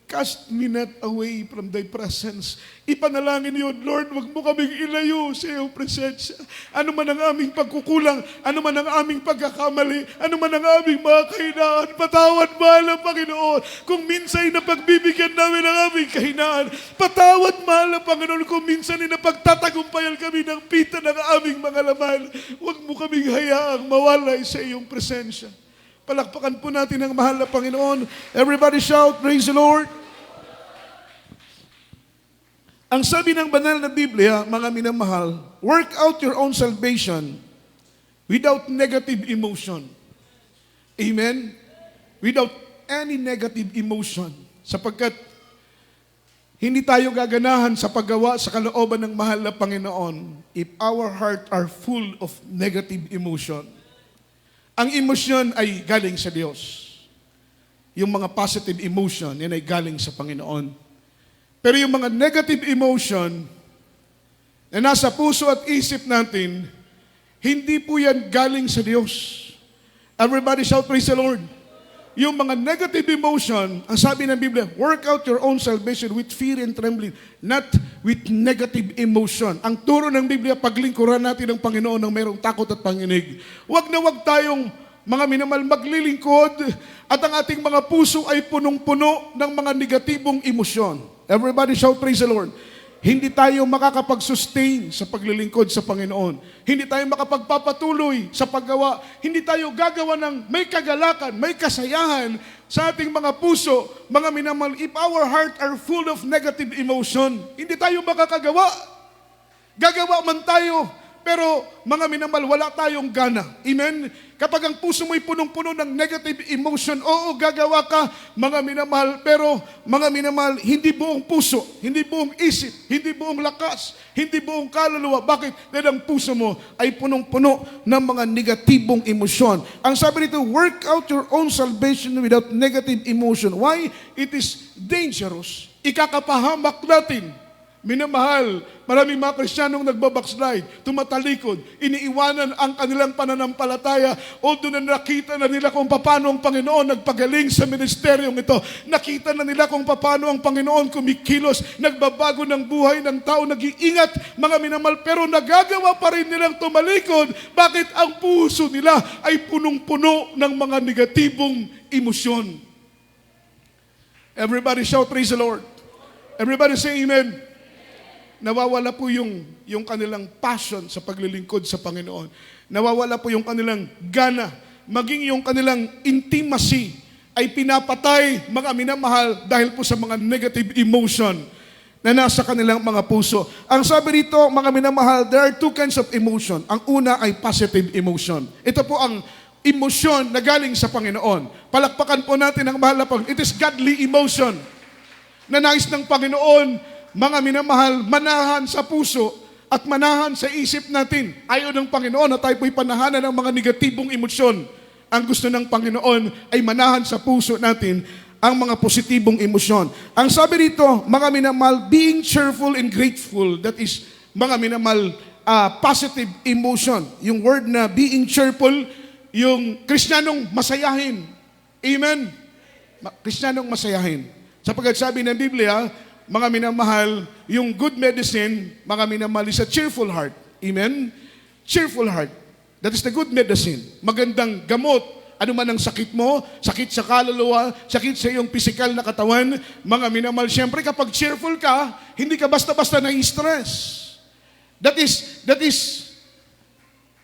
A: Cast me not away from thy presence. Ipanalangin yun, Lord, wag mo kaming ilayo sa iyong presensya. Ano man ang aming pagkukulang, ano man ang aming pagkakamali, ano man ang aming mga kahinaan, patawad mahal ang Panginoon. Kung minsan napagbibigyan namin ang aming kahinaan, patawad mahal ang Panginoon. Kung minsan napagtatagumpayan kami ng pita ng aming mga laman, wag mo kaming hayaang mawalay sa iyong presensya. Palakpakan po natin ang mahal na Panginoon. Everybody shout, praise the Lord. Ang sabi ng banal na Biblia, mga minamahal, work out your own salvation without negative emotion. Amen? Without any negative emotion. Sapagkat hindi tayo gaganahan sa paggawa sa kalooban ng mahal na Panginoon if our heart are full of negative emotion. Ang emosyon ay galing sa Diyos. Yung mga positive emotion, yan ay galing sa Panginoon. Pero yung mga negative emotion na nasa puso at isip natin, hindi po yan galing sa Diyos. Everybody shout, praise the Lord. Yung mga negative emotion, ang sabi ng Biblia, work out your own salvation with fear and trembling, not with negative emotion. Ang turo ng Biblia, paglingkuran natin ang Panginoon ng mayroong takot at panginig. Wag na wag tayong mga minamahal maglilingkod at ang ating mga puso ay punong-puno ng mga negatibong emosyon. Everybody shout, praise the Lord. Hindi tayo makakapag-sustain sa paglilingkod sa Panginoon. Hindi tayo makapagpapatuloy sa paggawa. Hindi tayo gagawa ng may kagalakan, may kasayahan sa ating mga puso. Mga minamahal, if our heart are full of negative emotion, hindi tayo makakagawa. Gagawa man tayo, pero mga minamahal, wala tayong gana. Amen? Kapag ang puso mo'y punong-puno ng negative emotion, oo, gagawa ka, mga minamahal, pero mga minamahal, hindi buong puso, hindi buong isip, hindi buong lakas, hindi buong kaluluwa. Bakit? Dahil ang puso mo ay punong-puno ng mga negatibong emosyon. Ang sabi nito, work out your own salvation without negative emotion. Why? It is dangerous. Ikakapahamak natin. Minamahal, maraming mga Kristiyanong nagbabackslide, tumatalikod, iniiwanan ang kanilang pananampalataya, although na nakita na nila kung paano ang Panginoon nagpagaling sa ministeryong ito. Nakita na nila kung paano ang Panginoon kumikilos, nagbabago ng buhay ng tao, nag-iingat, mga minamahal, pero nagagawa pa rin nilang tumalikod. Bakit? Ang puso nila ay punong-puno ng mga negatibong emosyon. Everybody shout, praise the Lord. Everybody say amen. Nawawala po yung kanilang passion sa paglilingkod sa Panginoon. Nawawala po yung kanilang gana. Maging yung kanilang intimacy ay pinapatay, mga minamahal, dahil po sa mga negative emotion na nasa kanilang mga puso. Ang sabi rito, mga minamahal, there are two kinds of emotion. Ang una ay positive emotion. Ito po ang emosyon na galing sa Panginoon. Palakpakan po natin ang mahal na Panginoon. It is godly emotion na nais ng Panginoon, mga minamahal, manahan sa puso at manahan sa isip natin. Ayaw ng Panginoon na tayo po'y panahanan ng mga negatibong emosyon. Ang gusto ng Panginoon ay manahan sa puso natin ang mga positibong emosyon. Ang sabi rito, mga minamahal, being cheerful and grateful, that is, mga minamahal, positive emotion. Yung word na being cheerful, yung Kristiyanong masayahin. Amen? Kristiyanong masayahin. Sapagkat sabi ng Biblia, mga minamahal, yung good medicine, mga minamahal, is a cheerful heart. Amen? Cheerful heart. That is the good medicine. Magandang gamot. Ano man ang sakit mo, sakit sa kaluluwa, sakit sa iyong physical na katawan, mga minamahal, siyempre kapag cheerful ka, hindi ka basta-basta na-stress. That is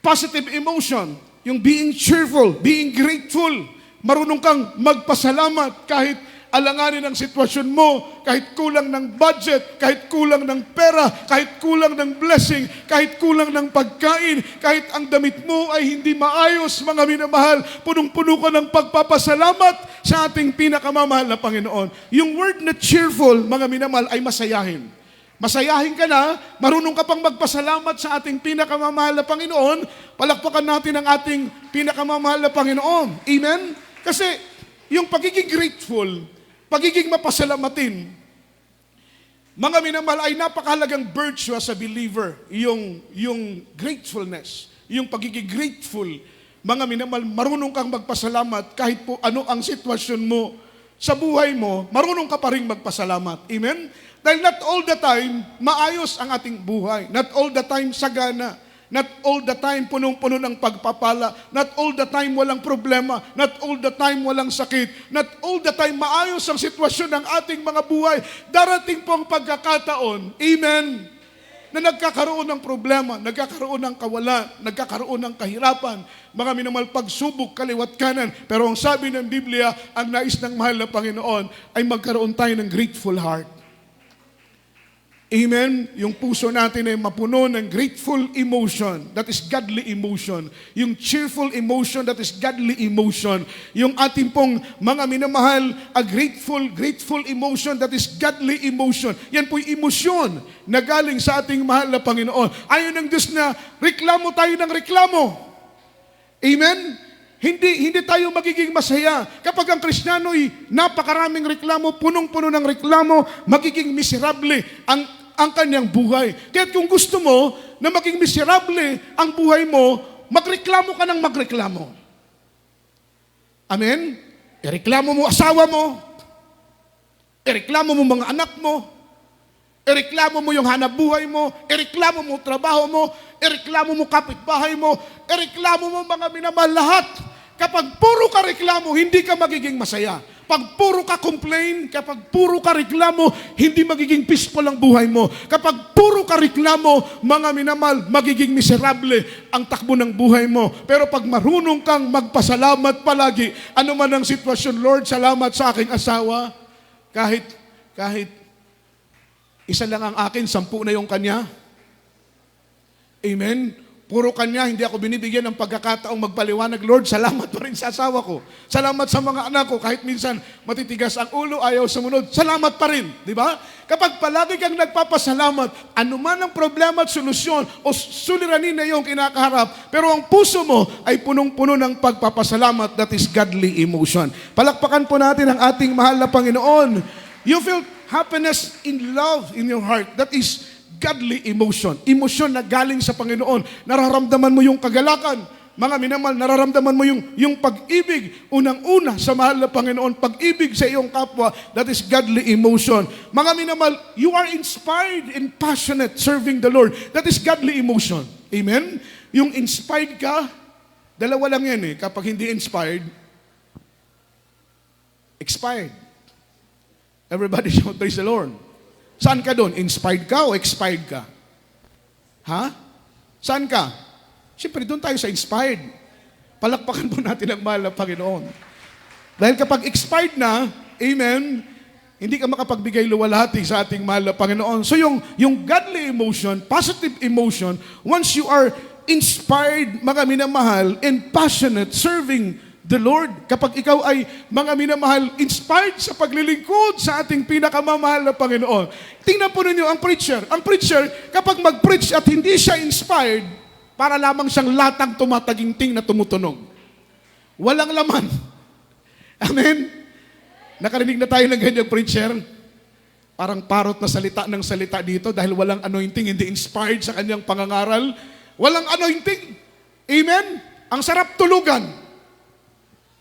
A: positive emotion. Yung being cheerful, being grateful. Marunong kang magpasalamat kahit alanganin ang sitwasyon mo, kahit kulang ng budget, kahit kulang ng pera, kahit kulang ng blessing, kahit kulang ng pagkain, kahit ang damit mo ay hindi maayos, mga minamahal, punong-puno ka ng pagpapasalamat sa ating pinakamamahal na Panginoon. Yung word na cheerful, mga minamahal, ay masayahin. Masayahin ka na, marunong ka pang magpasalamat sa ating pinakamamahal na Panginoon, palakpakan natin ang ating pinakamamahal na Panginoon. Amen? Kasi yung pagiging grateful, pagiging mapasalamatin, mga minamahal, ay napakahalagang virtue sa believer, yung gratefulness, yung pagiging grateful. Mga minamahal, marunong kang magpasalamat kahit po ano ang sitwasyon mo
D: sa buhay mo, marunong ka pa rin magpasalamat. Amen? Dahil not all the time, maayos ang ating buhay. Not all the time, sagana. Not all the time, punong-puno ng pagpapala. Not all the time, walang problema. Not all the time, walang sakit. Not all the time, maayos ang sitwasyon ng ating mga buhay. Darating po ang pagkakataon. Amen? Na nagkakaroon ng problema, nagkakaroon ng kawalan, nagkakaroon ng kahirapan, mga minamahal pagsubok, kaliwat kanan. Pero ang sabi ng Biblia, ang nais ng mahal na Panginoon ay magkaroon tayo ng grateful heart. Amen? Yung puso natin ay mapuno ng grateful emotion, that is godly emotion. Yung cheerful emotion, that is godly emotion. Yung ating pong mga minamahal, a grateful emotion, that is godly emotion. Yan po'y emosyon na galing sa ating mahal na Panginoon. Ayon ng Diyos na reklamo tayo ng reklamo. Amen? Hindi tayo magiging masaya. Kapag ang Kristiyano'y napakaraming reklamo, punong-puno ng reklamo, magiging miserable ang kanyang buhay. Kaya kung gusto mo na maging miserable ang buhay mo, magreklamo ka ng magreklamo. Amen? Ireklamo mo asawa mo, ireklamo mo mga anak mo, ireklamo mo yung hanap buhay mo, ireklamo mo trabaho mo, ireklamo mo kapitbahay mo, ireklamo mo mga minamahal lahat. Kapag puro ka reklamo, hindi ka magiging masaya. Pag puro ka complain, kapag puro ka reklamo, hindi magiging peaceful ang buhay mo. Kapag puro ka reklamo, mga minamahal, magiging miserable ang takbo ng buhay mo. Pero pag marunong kang magpasalamat palagi, ano man ang sitwasyon, Lord, salamat sa aking asawa. Kahit isa lang ang akin, 10 na yung kanya. Amen? Puro kanya, hindi ako binibigyan ng pagkakataong magpaliwanag. Lord, salamat pa rin sa asawa ko. Salamat sa mga anak ko. Kahit minsan matitigas ang ulo, ayaw sumunod. Salamat pa rin. Di ba? Kapag palagi kang nagpapasalamat, anuman ang problema at solusyon o suliranin na iyong kinakaharap, pero ang puso mo ay punong-puno ng pagpapasalamat. That is godly emotion. Palakpakan po natin ang ating mahal na Panginoon. You feel happiness in love in your heart. That is godly emotion. Emosyon na galing sa Panginoon. Nararamdaman mo yung kagalakan. Mga minamahal, nararamdaman mo yung pag-ibig. Unang-una sa mahal na Panginoon, pag-ibig sa iyong kapwa. That is godly emotion. Mga minamahal, you are inspired and passionate serving the Lord. That is godly emotion. Amen? Yung inspired ka, dalawa lang yan Kapag hindi inspired, expired. Everybody shout, praise the Lord. Saan ka doon? Inspired ka o expired ka? Ha? Saan ka? Siyempre, doon tayo sa inspired. Palakpakan po natin ang mahal na Panginoon. Dahil kapag expired na, amen, hindi ka makapagbigay luwalhati sa ating mahal na Panginoon. So yung godly emotion, positive emotion, once you are inspired, mga minamahal, and passionate, serving the Lord, kapag ikaw ay mga minamahal, inspired sa paglilingkod sa ating pinakamamahal na Panginoon. Tingnan po ninyo ang preacher. Ang preacher, kapag mag-preach at hindi siya inspired, para lamang siyang latang tumataginting na tumutunog. Walang laman. Amen? Nakarinig na tayo ng ganyang preacher. Parang parot na salita ng salita dito dahil walang anointing, hindi inspired sa kanyang pangangaral. Walang anointing. Amen? Ang sarap tulugan.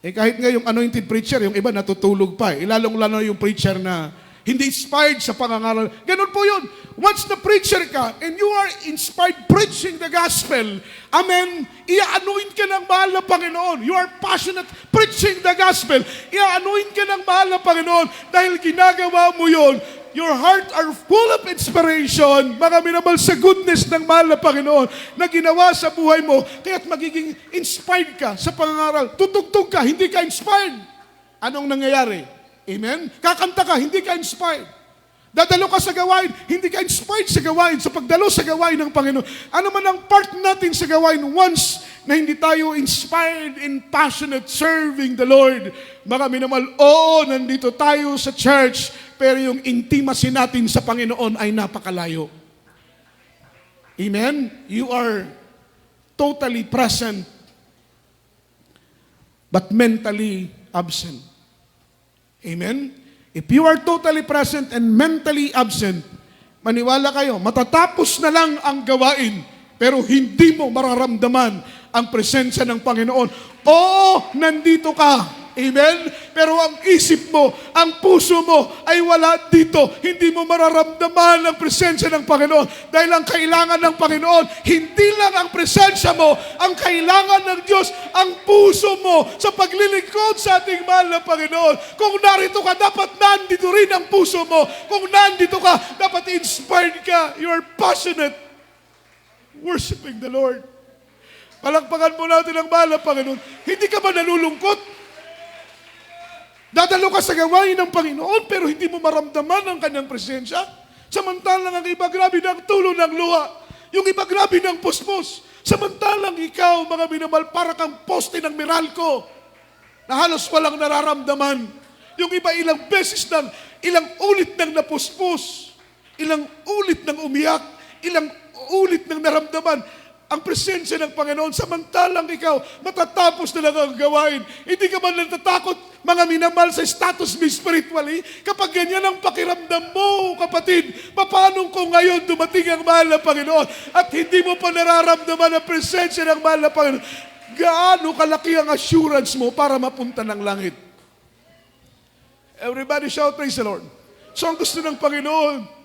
D: Kahit nga yung anointed preacher, yung iba natutulog pa. Ilalong-lalo yung preacher na hindi inspired sa pangangaral. Ganun po yun. Once the preacher ka and you are inspired preaching the gospel, amen, i-anoint ka ng mahal na Panginoon. You are passionate preaching the gospel. I-anoint ka ng mahal na Panginoon dahil ginagawa mo yun. Your heart are full of inspiration, mga minamahal, sa goodness ng mahal na Panginoon na ginawa sa buhay mo, kaya't magiging inspired ka sa pangangaral. Tutugtog ka, hindi ka inspired. Anong nangyayari? Amen? Kakanta ka, hindi ka inspired. Dadalo ka sa gawain, hindi ka inspired sa gawain, sa pagdalo sa gawain ng Panginoon. Ano man ang part natin sa gawain once na hindi tayo inspired and passionate serving the Lord. Mga minamahal, nandito tayo sa church, pero yung intimacy natin sa Panginoon ay napakalayo. Amen? You are totally present, but mentally absent. Amen? If you are totally present and mentally absent, maniwala kayo, matatapos na lang ang gawain, pero hindi mo mararamdaman ang presensya ng Panginoon. Oo, nandito ka. Amen? Pero ang isip mo, ang puso mo ay wala dito. Hindi mo mararamdaman ang presensya ng Panginoon. Dahil ang kailangan ng Panginoon, hindi lang ang presensya mo, ang kailangan ng Diyos, ang puso mo sa paglilingkod sa ating mahal na Panginoon. Kung narito ka, dapat nandito rin ang puso mo. Kung nandito ka, dapat inspired ka. You are passionate worshiping the Lord. Palakpakan mo natin ang mahal na Panginoon. Hindi ka ba nalulungkot? Dadalo ka sa gawain ng Panginoon pero hindi mo maramdaman ang kanyang presensya. Samantalang ang iba grabe ng tulo ng luha. Yung iba grabe ng puspos. Samantalang ikaw, mga minamahal, para kang poste ng Meralco na halos walang nararamdaman. Yung iba ilang beses nang, ilang ulit nang napuspos. Ilang ulit nang umiyak. Ilang ulit nang naramdaman ang presensya ng Panginoon, samantalang ikaw, matatapos na lang ang gawain. Hindi ka man natatakot, mga minamahal, sa status mo spiritually, kapag ganyan ang pakiramdam mo, kapatid, paano kung ngayon dumating ang mahal na Panginoon at hindi mo pa nararamdaman ang presensya ng mahal na Panginoon, gaano kalaki ang assurance mo para mapunta ng langit? Everybody shout, praise the Lord. So ang gusto ng Panginoon,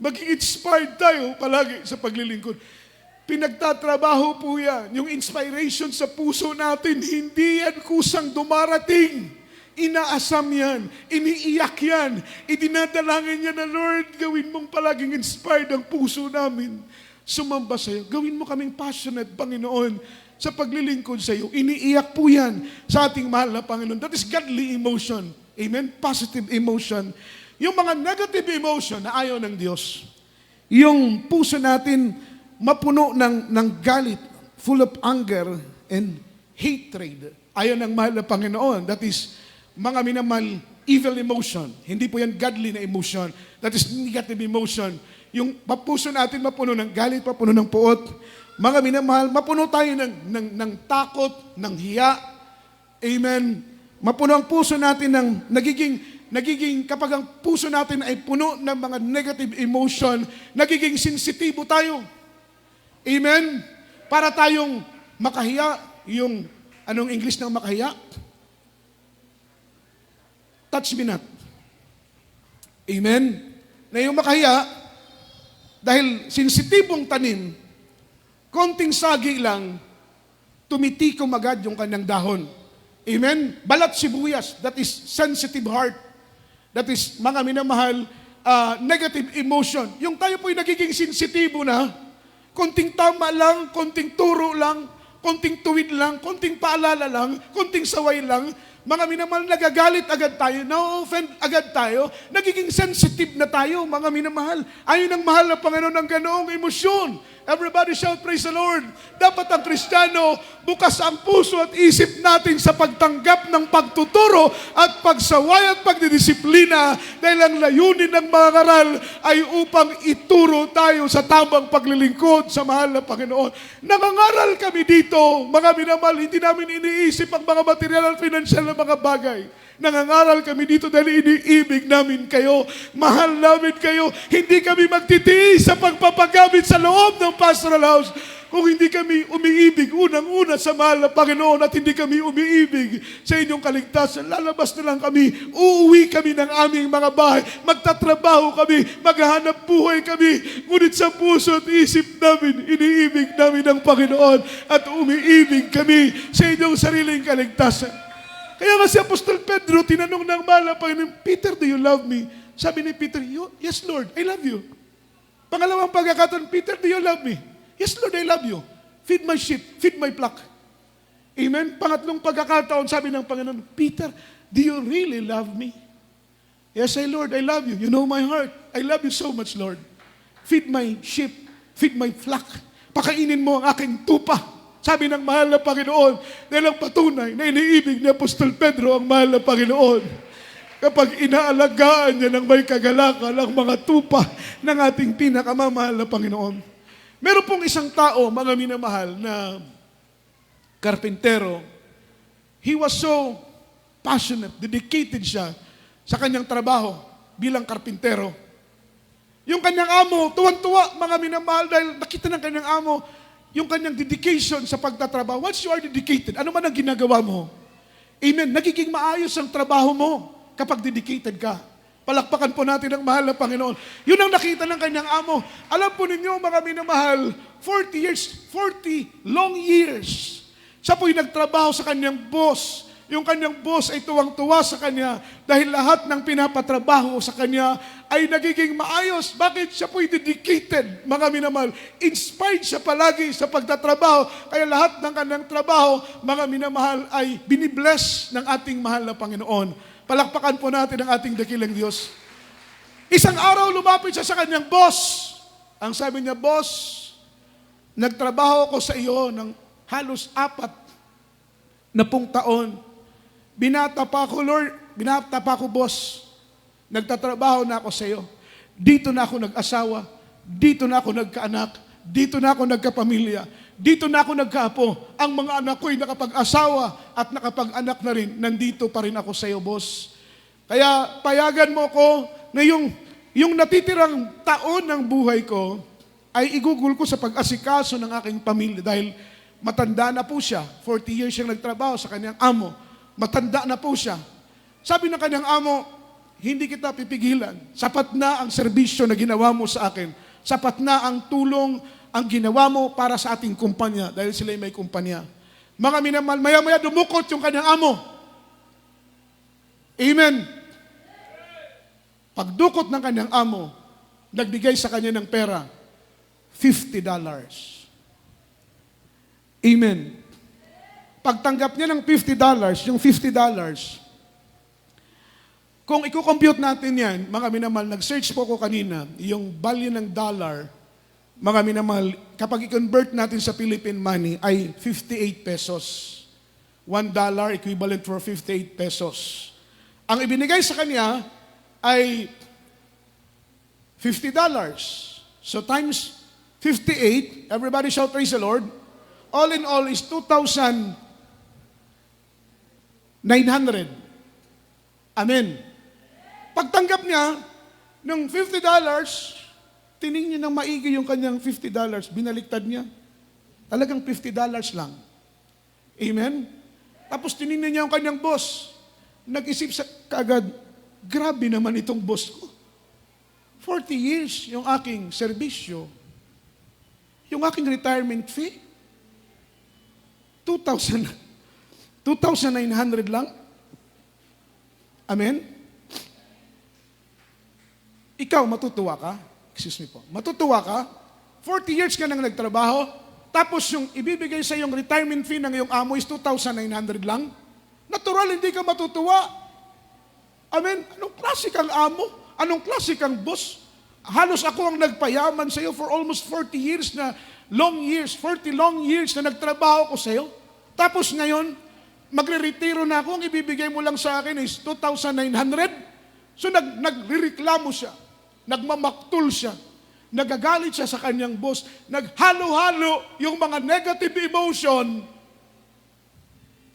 D: maging inspired tayo palagi sa paglilingkod. Pinagtatrabaho po yan. Yung inspiration sa puso natin, hindi yan kusang dumarating. Inaasam yan. Iniiyak yan. Idinadalangin yan na, Lord, gawin mong palaging inspired ang puso namin. Sumamba sa'yo. Gawin mo kaming passionate, Panginoon, sa paglilingkod sa'yo. Iniiyak po yan sa ating mahal na Panginoon. That is godly emotion. Amen? Positive emotion. Yung mga negative emotion na ayaw ng Diyos. Yung puso natin mapuno ng galit, full of anger and hatred. Ayaw ng mahal na Panginoon. That is, mga minamahal, evil emotion. Hindi po yan godly na emotion. That is negative emotion. Yung puso natin mapuno ng galit, mapuno ng puot. Mga minamahal, mapuno tayo ng takot, ng hiya. Amen. Mapuno ang puso natin ng nagiging kapag ang puso natin ay puno ng mga negative emotion, nagiging sensitibo tayo. Amen? Para tayong makahiya, yung, anong English ng makahiya? Touch me not. Amen? Na yung makahiya, dahil sensitibong tanim, konting sagi lang, tumitikom agad yung kanyang dahon. Amen? Balat sibuyas, that is sensitive heart. That is, mga minamahal, negative emotion. Yung tayo po'y nagiging sensitibo na, konting tama lang, konting turo lang, konting tuwid lang, konting paalala lang, konting saway lang, mga minamahal, nagagalit agad tayo, na-offend agad tayo, nagiging sensitive na tayo, mga minamahal. Ayaw ng mahal na Panginoon ng ganoong emosyon. Everybody shout, praise the Lord. Dapat ang Kristiyano, bukas ang puso at isip natin sa pagtanggap ng pagtuturo at pagsaway at pagdidisiplina dahil ang layunin ng mga ngaral ay upang ituro tayo sa tamang paglilingkod sa mahal na Panginoon. Nangangaral kami dito, mga minamahal, hindi namin iniisip ang mga material at financial na mga bagay. Nangangaral kami dito dahil iniibig namin kayo. Mahal namin kayo. Hindi kami magtitiis sa pagpapagamit sa loob ng pastoral house kung hindi kami umiibig unang-una sa mahal na Panginoon at hindi kami umiibig sa inyong kaligtasan. Lalabas na lang kami. Uuwi kami ng aming mga bahay. Magtatrabaho kami. Maghahanap buhay kami. Ngunit sa puso at isip namin, iniibig namin ang Panginoon at umiibig kami sa inyong sariling kaligtasan. Kaya nga si Apostol Pedro, tinanong ng mahal na Panginoon, Peter, do you love me? Sabi ni Peter, yes, Lord, I love you. Pangalawang pagkakataon, Peter, do you love me? Yes, Lord, I love you. Feed my sheep, feed my flock. Amen? Pangatlong pagkakataon, sabi ng Panginoon, Peter, do you really love me? Yes, Lord, I love you. You know my heart. I love you so much, Lord. Feed my sheep, feed my flock. Pakainin mo ang aking tupa. Sabi ng mahal na Panginoon, dahil ang patunay na iniibig ni Apostol Pedro ang mahal na Panginoon. Kapag inaalagaan niya ng may kagalakan ang mga tupa ng ating pinakamamahal na Panginoon. Meron pong isang tao, mga minamahal, na karpintero. He was so passionate, dedicated siya sa kanyang trabaho bilang karpintero. Yung kanyang amo, tuwan-tuwa, mga minamahal, dahil nakita ng kanyang amo, yung kanyang dedication sa pagtatrabaho. Once you are dedicated, ano man ang ginagawa mo, Amen. Nagiging maayos ang trabaho mo kapag dedicated ka. Palakpakan po natin ang mahal na Panginoon. Yun ang nakita ng kanyang amo. Alam po ninyo, mga minamahal, 40 years, 40 long years. Siya po'y nagtrabaho sa kanyang boss. Yung kanyang boss ay tuwang-tuwa sa kanya dahil lahat ng pinapatrabaho sa kanya ay nagiging maayos. Bakit? Siya po'y dedicated, mga minamahal. Inspired siya palagi sa pagtatrabaho. Kaya lahat ng kanyang trabaho, mga minamahal, ay binibless ng ating mahal na Panginoon. Palakpakan po natin ang ating dakilang Diyos. Isang araw lumapit siya sa kanyang boss. Ang sabi niya, boss, nagtrabaho ko sa iyo ng halos 40 taon. Binata pa ako, Lord. Binata pa ako, boss. Nagtatrabaho na ako sa iyo. Dito na ako nag-asawa. Dito na ako nagkaanak. Dito na ako nagkapamilya. Dito na ako nagkaapo. Ang mga anak ko'y nakapag-asawa at nakapag-anak na rin. Nandito pa rin ako sa iyo, boss. Kaya payagan mo ko na yung natitirang taon ng buhay ko ay igugol ko sa pag-asikaso ng aking pamilya dahil matanda na po siya. 40 years siyang nagtrabaho sa kanyang amo. Matanda na po siya. Sabi ng kanyang amo, hindi kita pipigilan. Sapat na ang serbisyo na ginawa mo sa akin. Sapat na ang tulong ang ginawa mo para sa ating kumpanya dahil sila'y may kumpanya. Mga minamahal, maya-maya dumukot yung kanyang amo. Amen. Pagdukot ng kanyang amo, nagbigay sa kanya ng pera, $50. Amen. Pagtanggap niya ng $50, yung $50, kung i-compute natin yan, mga minamahal, nag-search po ko kanina, yung value ng dollar, mga minamahal, kapag i-convert natin sa Philippine money, ay 58 pesos. $1 equivalent for 58 pesos. Ang ibinigay sa kanya ay $50. So times 58, everybody shout praise the Lord. All in all is 2,900. Amen. Pagtanggap niya ng $50, tiningin niya ng maigi yung kanyang $50, binaliktad niya. Talagang $50 lang. Amen? Tapos tiningin niya yung kanyang boss. Nag-isip sa kaagad, grabe naman itong boss ko. 40 years yung aking serbisyo. Yung aking retirement fee, 2,900 lang. Amen? Ikaw, matutuwa ka? Excuse me po. Matutuwa ka? 40 years ka nang nagtrabaho, tapos yung ibibigay sa yung retirement fee ng iyong amo is 2,900 lang? Natural, hindi ka matutuwa. Amen? Anong klase kang amo? Anong klase kang boss? Halos ako ang nagpayaman sa iyo for almost 40 years na long years, 40 long years na nagtrabaho ko sa iyo. Tapos ngayon, magre-retiro na ako, ang ibibigay mo lang sa akin is 2,900. So nagrereklamo siya. Nagmamaktul siya, nagagalit siya sa kanyang boss, naghalo-halo yung mga negative emotion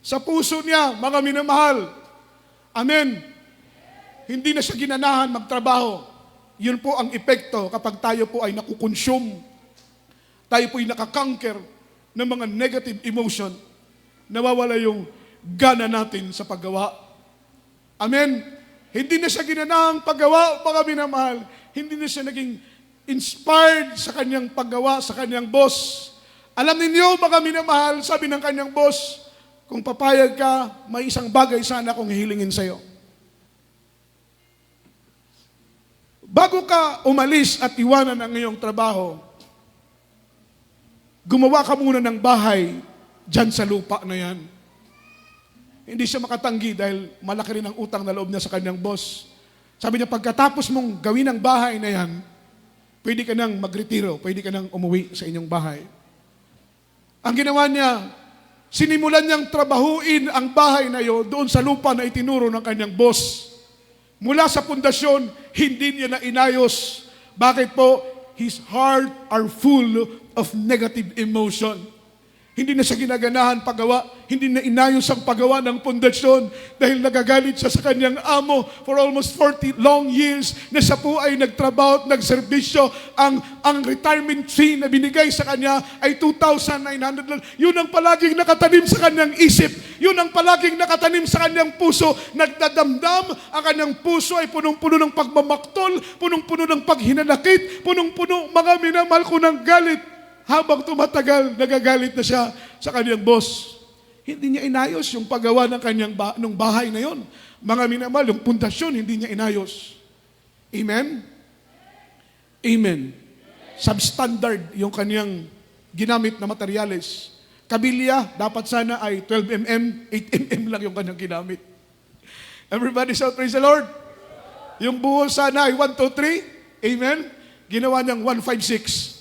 D: sa puso niya, mga minamahal. Amen. Hindi na siya ginanahan magtrabaho. Yun po ang epekto kapag tayo po ay nakukonsume. Tayo po ay nakakanker ng mga negative emotion. Nawawala yung gana natin sa paggawa. Amen. Hindi na siya ginanahang paggawa, mga minamahal. Hindi na siya naging inspired sa kanyang paggawa, sa kanyang boss. Alam ninyo, mga minamahal, sabi ng kanyang boss, kung papayag ka, may isang bagay sana akong hihilingin sa iyo. Bago ka umalis at iwanan ang iyong trabaho, gumawa ka muna ng bahay dyan sa lupa na yan. Hindi siya makatanggi dahil malaki rin ang utang na loob niya sa kanyang boss. Sabi niya, pagkatapos mong gawin ang bahay na yan, pwede ka nang magretiro, pwede ka nang umuwi sa inyong bahay. Ang ginawa niya, sinimulan niyang trabahuin ang bahay na iyo doon sa lupa na itinuro ng kanyang boss. Mula sa pundasyon, hindi niya na inayos. Bakit po? His heart are full of negative emotion. Hindi na siya ginaganahan paggawa. Hindi na inayos ang paggawa ng pundasyon dahil nagagalit siya sa kanyang amo for almost 40 long years na siya po ay nagtrabaho at nagserbisyo. Ang retirement fee na binigay sa kanya ay 2,900 lang. Yun ang palaging nakatanim sa kanyang isip. Yun ang palaging nakatanim sa kanyang puso. Nagdadamdam, ang kanyang puso ay punong-puno ng pagmamaktol, punong-puno ng paghinanakit, punong-puno, mga minamahal ko ng galit. Habang tumatagal, nagagalit na siya sa kanyang boss. Hindi niya inayos yung paggawa ng kanyang nung bahay na yon. Mga minamahal, yung pundasyon, hindi niya inayos. Amen? Amen. Substandard yung kanyang ginamit na materyales. Kabilya, dapat sana ay 12 mm, 8 mm lang yung kanyang ginamit. Everybody shout, praise the Lord. Yung buhol sana ay 1, 2, 3. Amen? Ginawa niyang 156.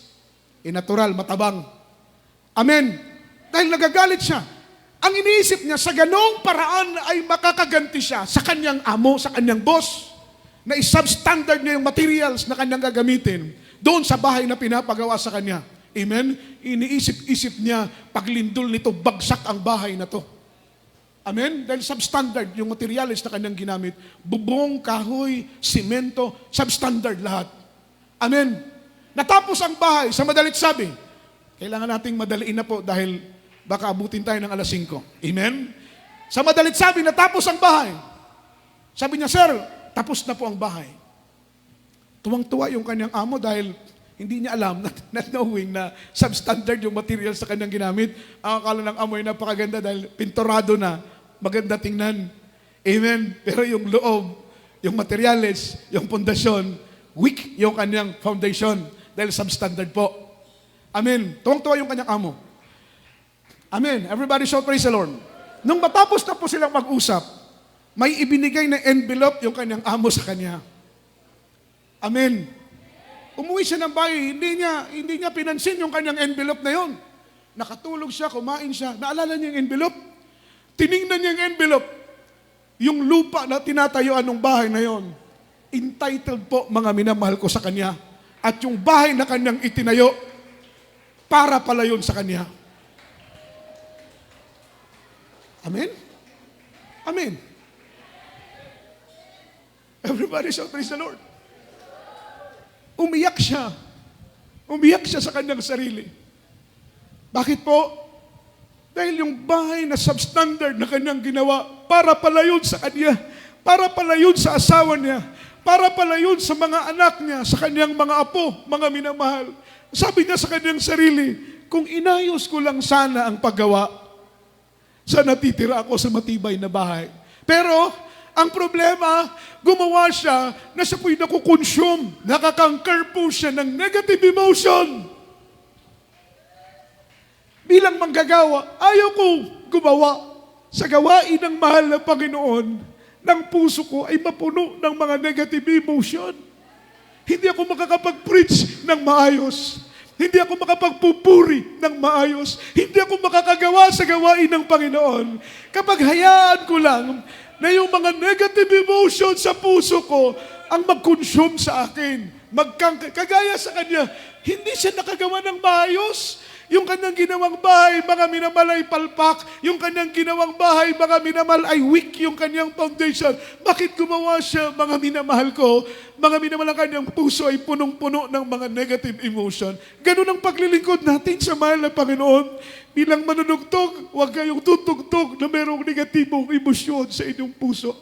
D: Natural, matabang. Amen. Dahil nagagalit siya. Ang iniisip niya, sa ganong paraan ay makakaganti siya sa kanyang amo, sa kanyang boss, na isubstandard niya yung materials na kanyang gagamitin doon sa bahay na pinapagawa sa kanya. Amen? Iniisip-isip niya, paglindol nito, bagsak ang bahay na to. Amen? Dahil substandard yung materials na kanyang ginamit. Bubong, kahoy, simento, substandard lahat. Amen? Natapos ang bahay, sa madalit sabi, kailangan nating madaliin na po dahil baka abutin tayo ng alas 5. Amen? Sa madalit sabi, natapos ang bahay. Sabi niya, sir, tapos na po ang bahay. Tuwang-tuwa yung kanyang amo dahil hindi niya alam, not knowing na substandard yung material sa kanyang ginamit. Ang akala ng amo ay napakaganda dahil pintorado na, maganda tingnan. Amen? Pero yung loob, yung materials, yung pundasyon, weak yung kanyang foundation. Dahil substandard po. Amen. Tuwang-tuwa yung kanyang amo. Amen. Everybody shout praise the Lord. Nung matapos na po silang mag-usap, may ibinigay na envelope yung kanyang amo sa kanya. Amen. Umuwi siya ng bahay, hindi niya pinansin yung kanyang envelope na yon. Nakatulog siya, kumain siya. Naalala niya yung envelope? Tiningnan niya yung envelope. Yung lupa na tinatayuan ng bahay na yon, entitled po, mga minamahal ko, sa kanya. At yung bahay na kanyang itinayo, para pala yun sa kanya. Amen? Amen. Everybody shout, praise the Lord. Umiyak siya. Umiyak siya sa kanyang sarili. Bakit po? Dahil yung bahay na substandard na kanyang ginawa, para pala yun sa kanya. Para pala yun sa asawa niya. Para pala yun sa mga anak niya, sa kanyang mga apo, mga minamahal. Sabi niya sa kanyang sarili, kung inayos ko lang sana ang paggawa, sana natitira ako sa matibay na bahay. Pero, ang problema, gumawa siya na siya po'y nakukonsume. Nakakangker po siya ng negative emotion. Bilang manggagawa, ayaw ko gumawa sa gawain ng mahal na Panginoon. Ng puso ko ay mapuno ng mga negative emotion. Hindi ako makakapag-preach ng maayos. Hindi ako makapagpupuri ng maayos. Hindi ako makakagawa sa gawain ng Panginoon. Kapag hayaan ko lang na yung mga negative emotion sa puso ko ang mag-consume sa akin. Kagaya sa kanya, hindi siya nakagawa ng maayos. Yung kanyang ginawang bahay, mga minamahal ay palpak. Yung kanyang ginawang bahay, mga minamahal ay weak yung kanyang foundation. Bakit gumawa siya, mga minamahal ko? Mga minamahal, ang kanyang puso ay punong-puno ng mga negative emotion. Ganun ang paglilingkod natin sa mahal na Panginoon. Bilang manunugtog, huwag kayong tutugtog na mayroong negatibong emosyon sa inyong puso.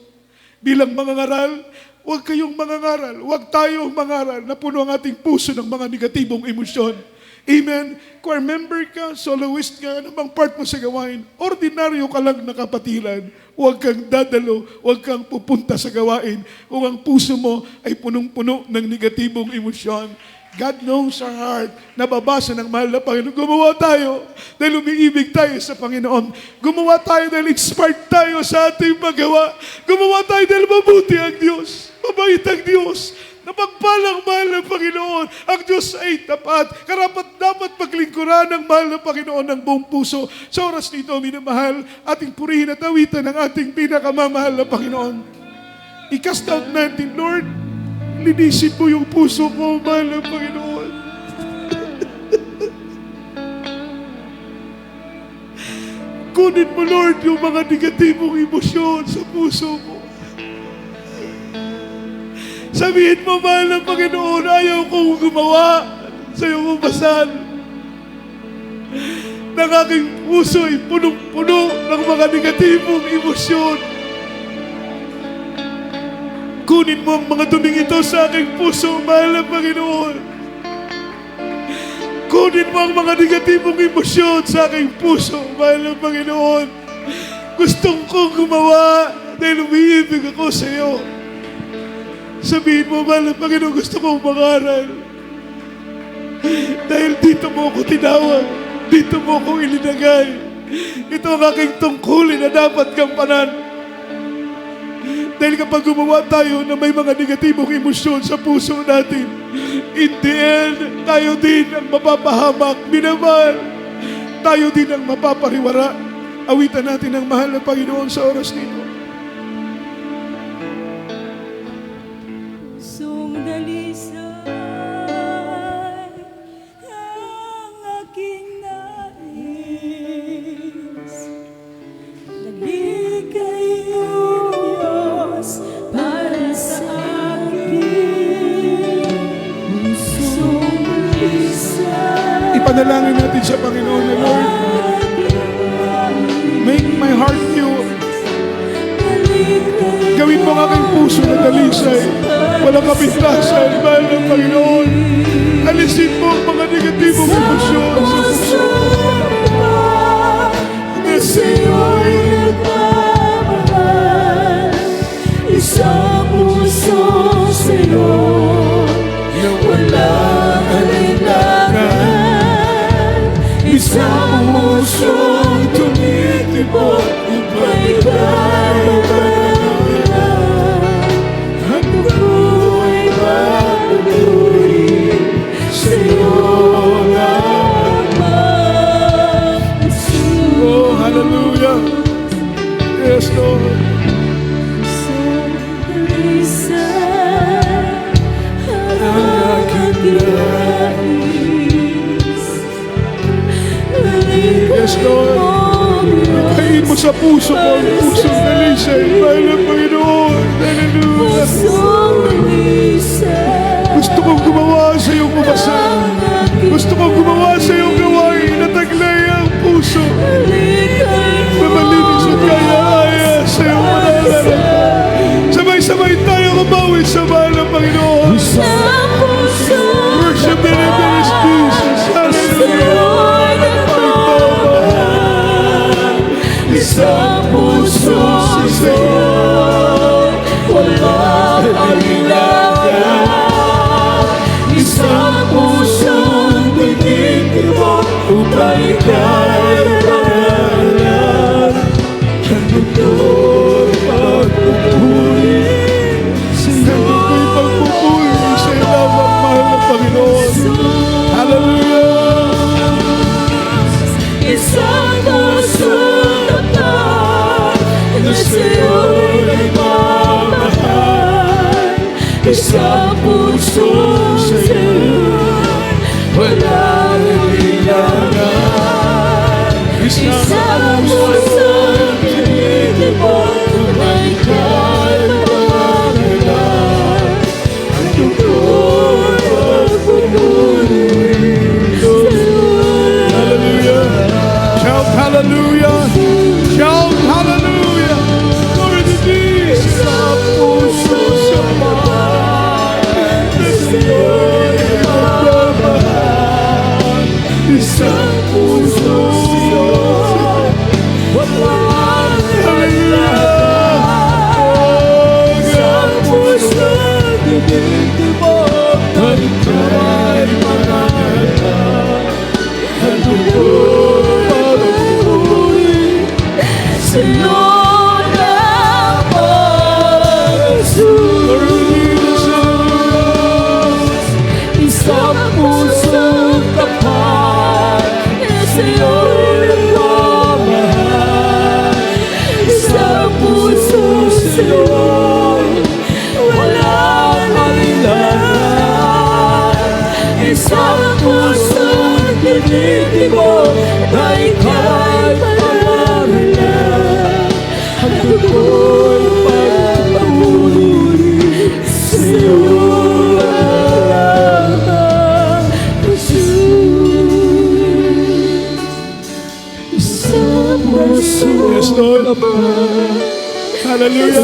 D: Bilang mangangaral, huwag kayong mangangaral. Huwag tayong mangaral na puno ang ating puso ng mga negatibong emosyon. Amen. Choir member ka, soloist ka, anumang part mo sa gawain, ordinaryo ka lang na kapatiran. Huwag kang dadalo, huwag kang pupunta sa gawain kung ang puso mo ay punong-puno ng negatibong emosyon. God knows our heart. Nababasa ng mahal na Panginoon. Gumawa tayo dahil umiibig tayo sa Panginoon. Gumawa tayo dahil inspired tayo sa ating magawa. Gumawa tayo dahil mabuti ang Diyos. Mabait ang Diyos. Napagpalang mahal ng Panginoon. Ang Diyos ay tapat. Karapat dapat paglingkuran ng mahal ng Panginoon ng buong puso. Sa oras nito, minamahal, ating purihin at awitan ng ating pinakamamahal na Panginoon. I-cast out natin, Lord, linisin mo yung puso ko, mahal ng Panginoon.
A: Kunin mo, Lord, yung mga negatibong emosyon sa puso ko. Sabihin mo, mahal ng Panginoon, ayaw kong gumawa sa iyong ubasan. Ng aking puso ay punong-puno ng mga negatibong emosyon. Kunin mo ang mga duming ito sa aking puso, mahal ng Panginoon. Kunin mo ang mga negatibong emosyon sa aking puso, mahal ng Panginoon. Gustong kong gumawa dahil umiibig ako sa iyo. Sabihin mo, mahal ng Panginoon, gusto kong mangaral. Dahil dito mo ako tinawag, dito mo ako ilinagay. Ito ang aking tungkulin na dapat gampanan. Dahil kapag gumawa tayo na may mga negatibong emosyon sa puso natin, in the end, tayo din ang mapapahamak, minamahal. Tayo din ang mapapariwara. Awitan natin ang mahal na Panginoon sa oras nito.
E: Pusong dalisay ang aking nais. Dali kayo, Diyos, para sa akin. Pusong dalisay
A: Ipanalangin natin sa Panginoon na, Lord, make my heart pure. Gawin mo ang aking puso na dalisay. Walang kapintasan, mahal ng Panginoon. Alisin mo ang mga negatibong emosyon sa puso.
E: na sa'yo'y nagmamahal. Isang puso sa'yo na walang alinlangan. Isang pusong tumitibok upa'y kailangan. Ang buhay papatuloy sa'yo lamang.
A: Oh, hallelujah. Yes, Lord. Yes, Lord. Kain mo sa puso ko ang pusong dalisay, mahal ng Panginoon. Hallelujah. Gusto kong gumawa sa iyong ubasan. Gusto kong gumawa sa iyong gawain na taglay ang puso. Na malinis at kaya-aya sa iyong mananaran. Sabay-sabay tayo kumawit sa mahal ng Panginoon. Worship the name of Jesus. Hallelujah.
E: Isang puso sa'yo, walang alinlangan. Isang pusong tinitibok upa'y kailangan. Ang mundo pagpupuri sa'yo.
A: Ko'y pagpupuri sa iyo lamang, mahal ng Panginoon. Hallelujah.
E: Isang puso na sa'yo'y nagmamahal. Isang puso sa'yo'y walang alinlangan. Isang pusong tinitibok upa'y kailangan. Ang tungkol pagpupuri sa'yo.
A: Hallelujah. Shout hallelujah. Shout hallelujah. Glory to Jesus.
E: Isang puso sa'yo'y nagmamahal. Isang puso sa'yo'y walang alinlangan. Isang puso tinitibok ay kailangan. Ang tungkol pagpupuri sa'yo lamang, Jesus. Isang pusong tapat na sa'yo'y nagmamahal. Isang puso sa'yo'y walang alinlangan. Isang pusong tinitibok ay kailangan.
A: Hallelujah.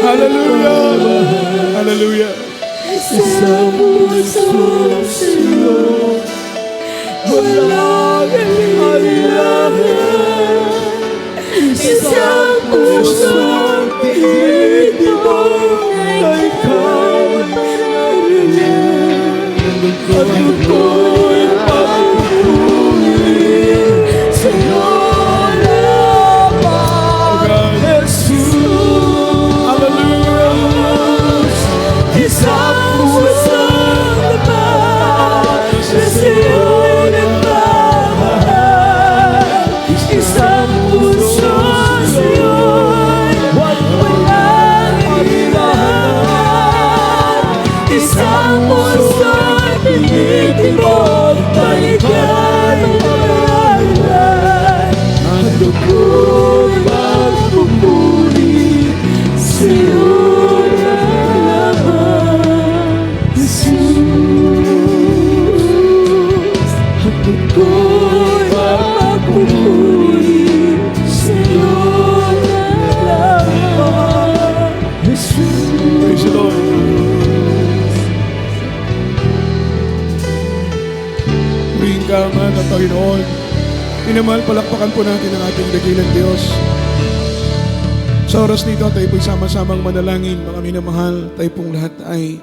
A: Hallelujah. Hallelujah.
E: Isang pusong sa'yo, walang alilangan. Isang pusong pilit mo na ikaw maririnig. At ako'y papupuri sa'yo lamang, Jesus.
A: Hallelujah.
E: Isang pusong laman na sa'yo'y nagmamahal. Isang puso sa'yo'y walang ilan. Isang puso'y pinitin mo, balikan ang pangalan. At ako'y magpupuri sa'yo lamang, Jesus. At ako'y magpupuri sa'yo lamang, Jesus.
A: Praise the Lord. Purihin ka, man na Panginoon. Minamahal, palakpakan po natin ang ating dakilang Diyos. Sa oras nito, tayo po'y sama-samang manalangin, mga minamahal. Tayo pong lahat ay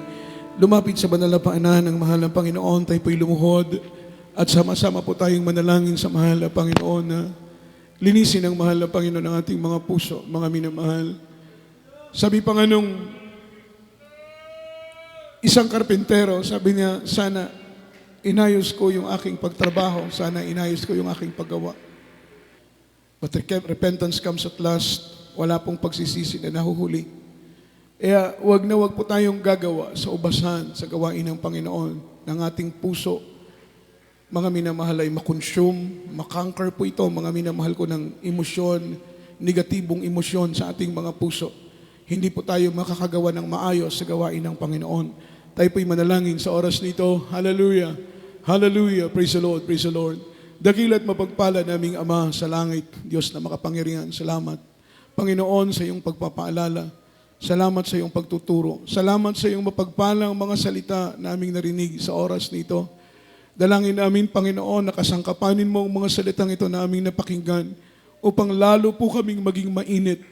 A: lumapit sa banal na paanan ng mahal ng Panginoon. Tayo po'y lumuhod at sama-sama po tayong manalangin sa mahal na Panginoon na linisin ang mahal na Panginoon ng ating mga puso, mga minamahal. Sabi pa nga nung isang karpentero, sabi niya, sana inayos ko yung aking pagtrabaho, sana inayos ko yung aking paggawa. But repentance comes at last. Wala pong pagsisisi na nahuhuli. Kaya wag na wag po tayong gagawa sa ubasan, sa gawain ng Panginoon, ng ating puso. Mga minamahal ay makonsume, makanker po ito, mga minamahal ko ng emosyon, negatibong emosyon sa ating mga puso. Hindi po tayo makakagawa ng maayos sa gawain ng Panginoon. Tayo po'y manalangin sa oras nito. Hallelujah. Hallelujah. Praise the Lord. Praise the Lord. Dakila at mapagpala naming Ama sa langit, Diyos na makapangyarihan. Salamat. Panginoon, sa iyong pagpapaalala. Salamat sa iyong pagtuturo. Salamat sa iyong mapagpalang mga salita na aming narinig sa oras nito. Dalangin namin, Panginoon, na kasangkapanin mo ang mga salitang ito na aming napakinggan upang lalo po kaming maging mainit,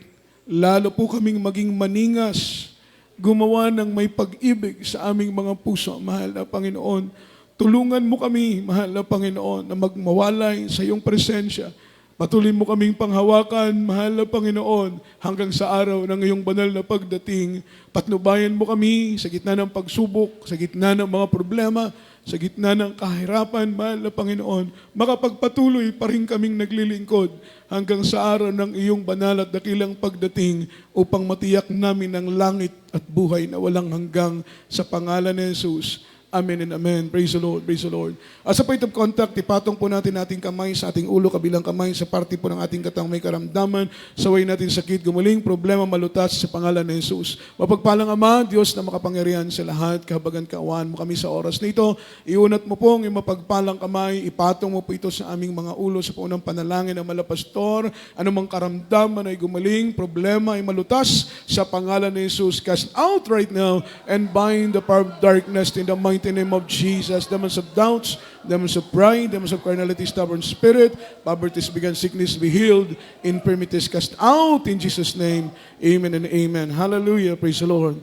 A: lalo po kaming maging maningas, gumawa ng may pag-ibig sa aming mga puso, mahal na Panginoon. Tulungan mo kami, mahal na Panginoon, na magmawalay sa iyong presensya. Patuloy mo kaming panghawakan, mahal na Panginoon, hanggang sa araw ng iyong banal na pagdating. Patnubayan mo kami sa gitna ng pagsubok, sa gitna ng mga problema, sa gitna ng kahirapan, mahal na Panginoon. Makapagpatuloy pa rin kaming naglilingkod hanggang sa araw ng iyong banal at dakilang pagdating upang matiyak namin ang langit at buhay na walang hanggang sa pangalan ni Jesus. Amen and amen. Praise the Lord. Praise the Lord. As a point of contact, ipatong po natin ating kamay sa ating ulo, kabilang kamay sa parte po ng ating katang may karamdaman. Saway natin sakit, gumaling, problema, malutas sa pangalan ni Jesus. Mapagpalang Ama, Diyos na makapangyarihan sa lahat, kahabagan kaawaan mo kami sa oras nito. Iunat mo po ang iyong mapagpalang kamay, ipatong mo po ito sa aming mga ulo sa punang panalangin ng malapastor. Anumang karamdaman ay gumaling, problema ay malutas sa pangalan ni Jesus. Cast out right now and bind the power of darkness in the mighty name of Jesus. Demons of doubts, demons of pride, demons of carnality, stubborn spirit, poverty, began sickness, be healed, infirmities cast out in Jesus' name. Amen and amen. Hallelujah. Praise the Lord.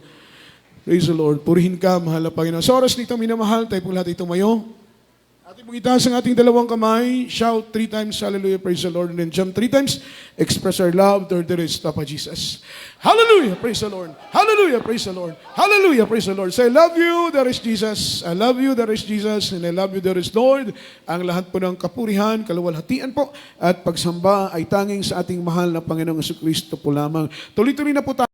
A: Praise the Lord. Purihin ka, mahal na Panginoon. Sa oras nito, minamahal, tayo po lahat ito mayo. Ating pong itaas ang ating dalawang kamay. Shout 3 times, hallelujah, praise the Lord. And then jump 3 times. Express our love toward the rest of Jesus. Hallelujah, praise the Lord. Hallelujah, praise the Lord. Hallelujah, praise the Lord. Say, I love you, there is Jesus. I love you, there is Jesus. And I love you, there is Lord. Ang lahat po ng kapurihan, kaluwalhatian po, at pagsamba ay tanging sa ating mahal na Panginoong Jesucristo po lamang. Tuloy-tuloy na po tayo.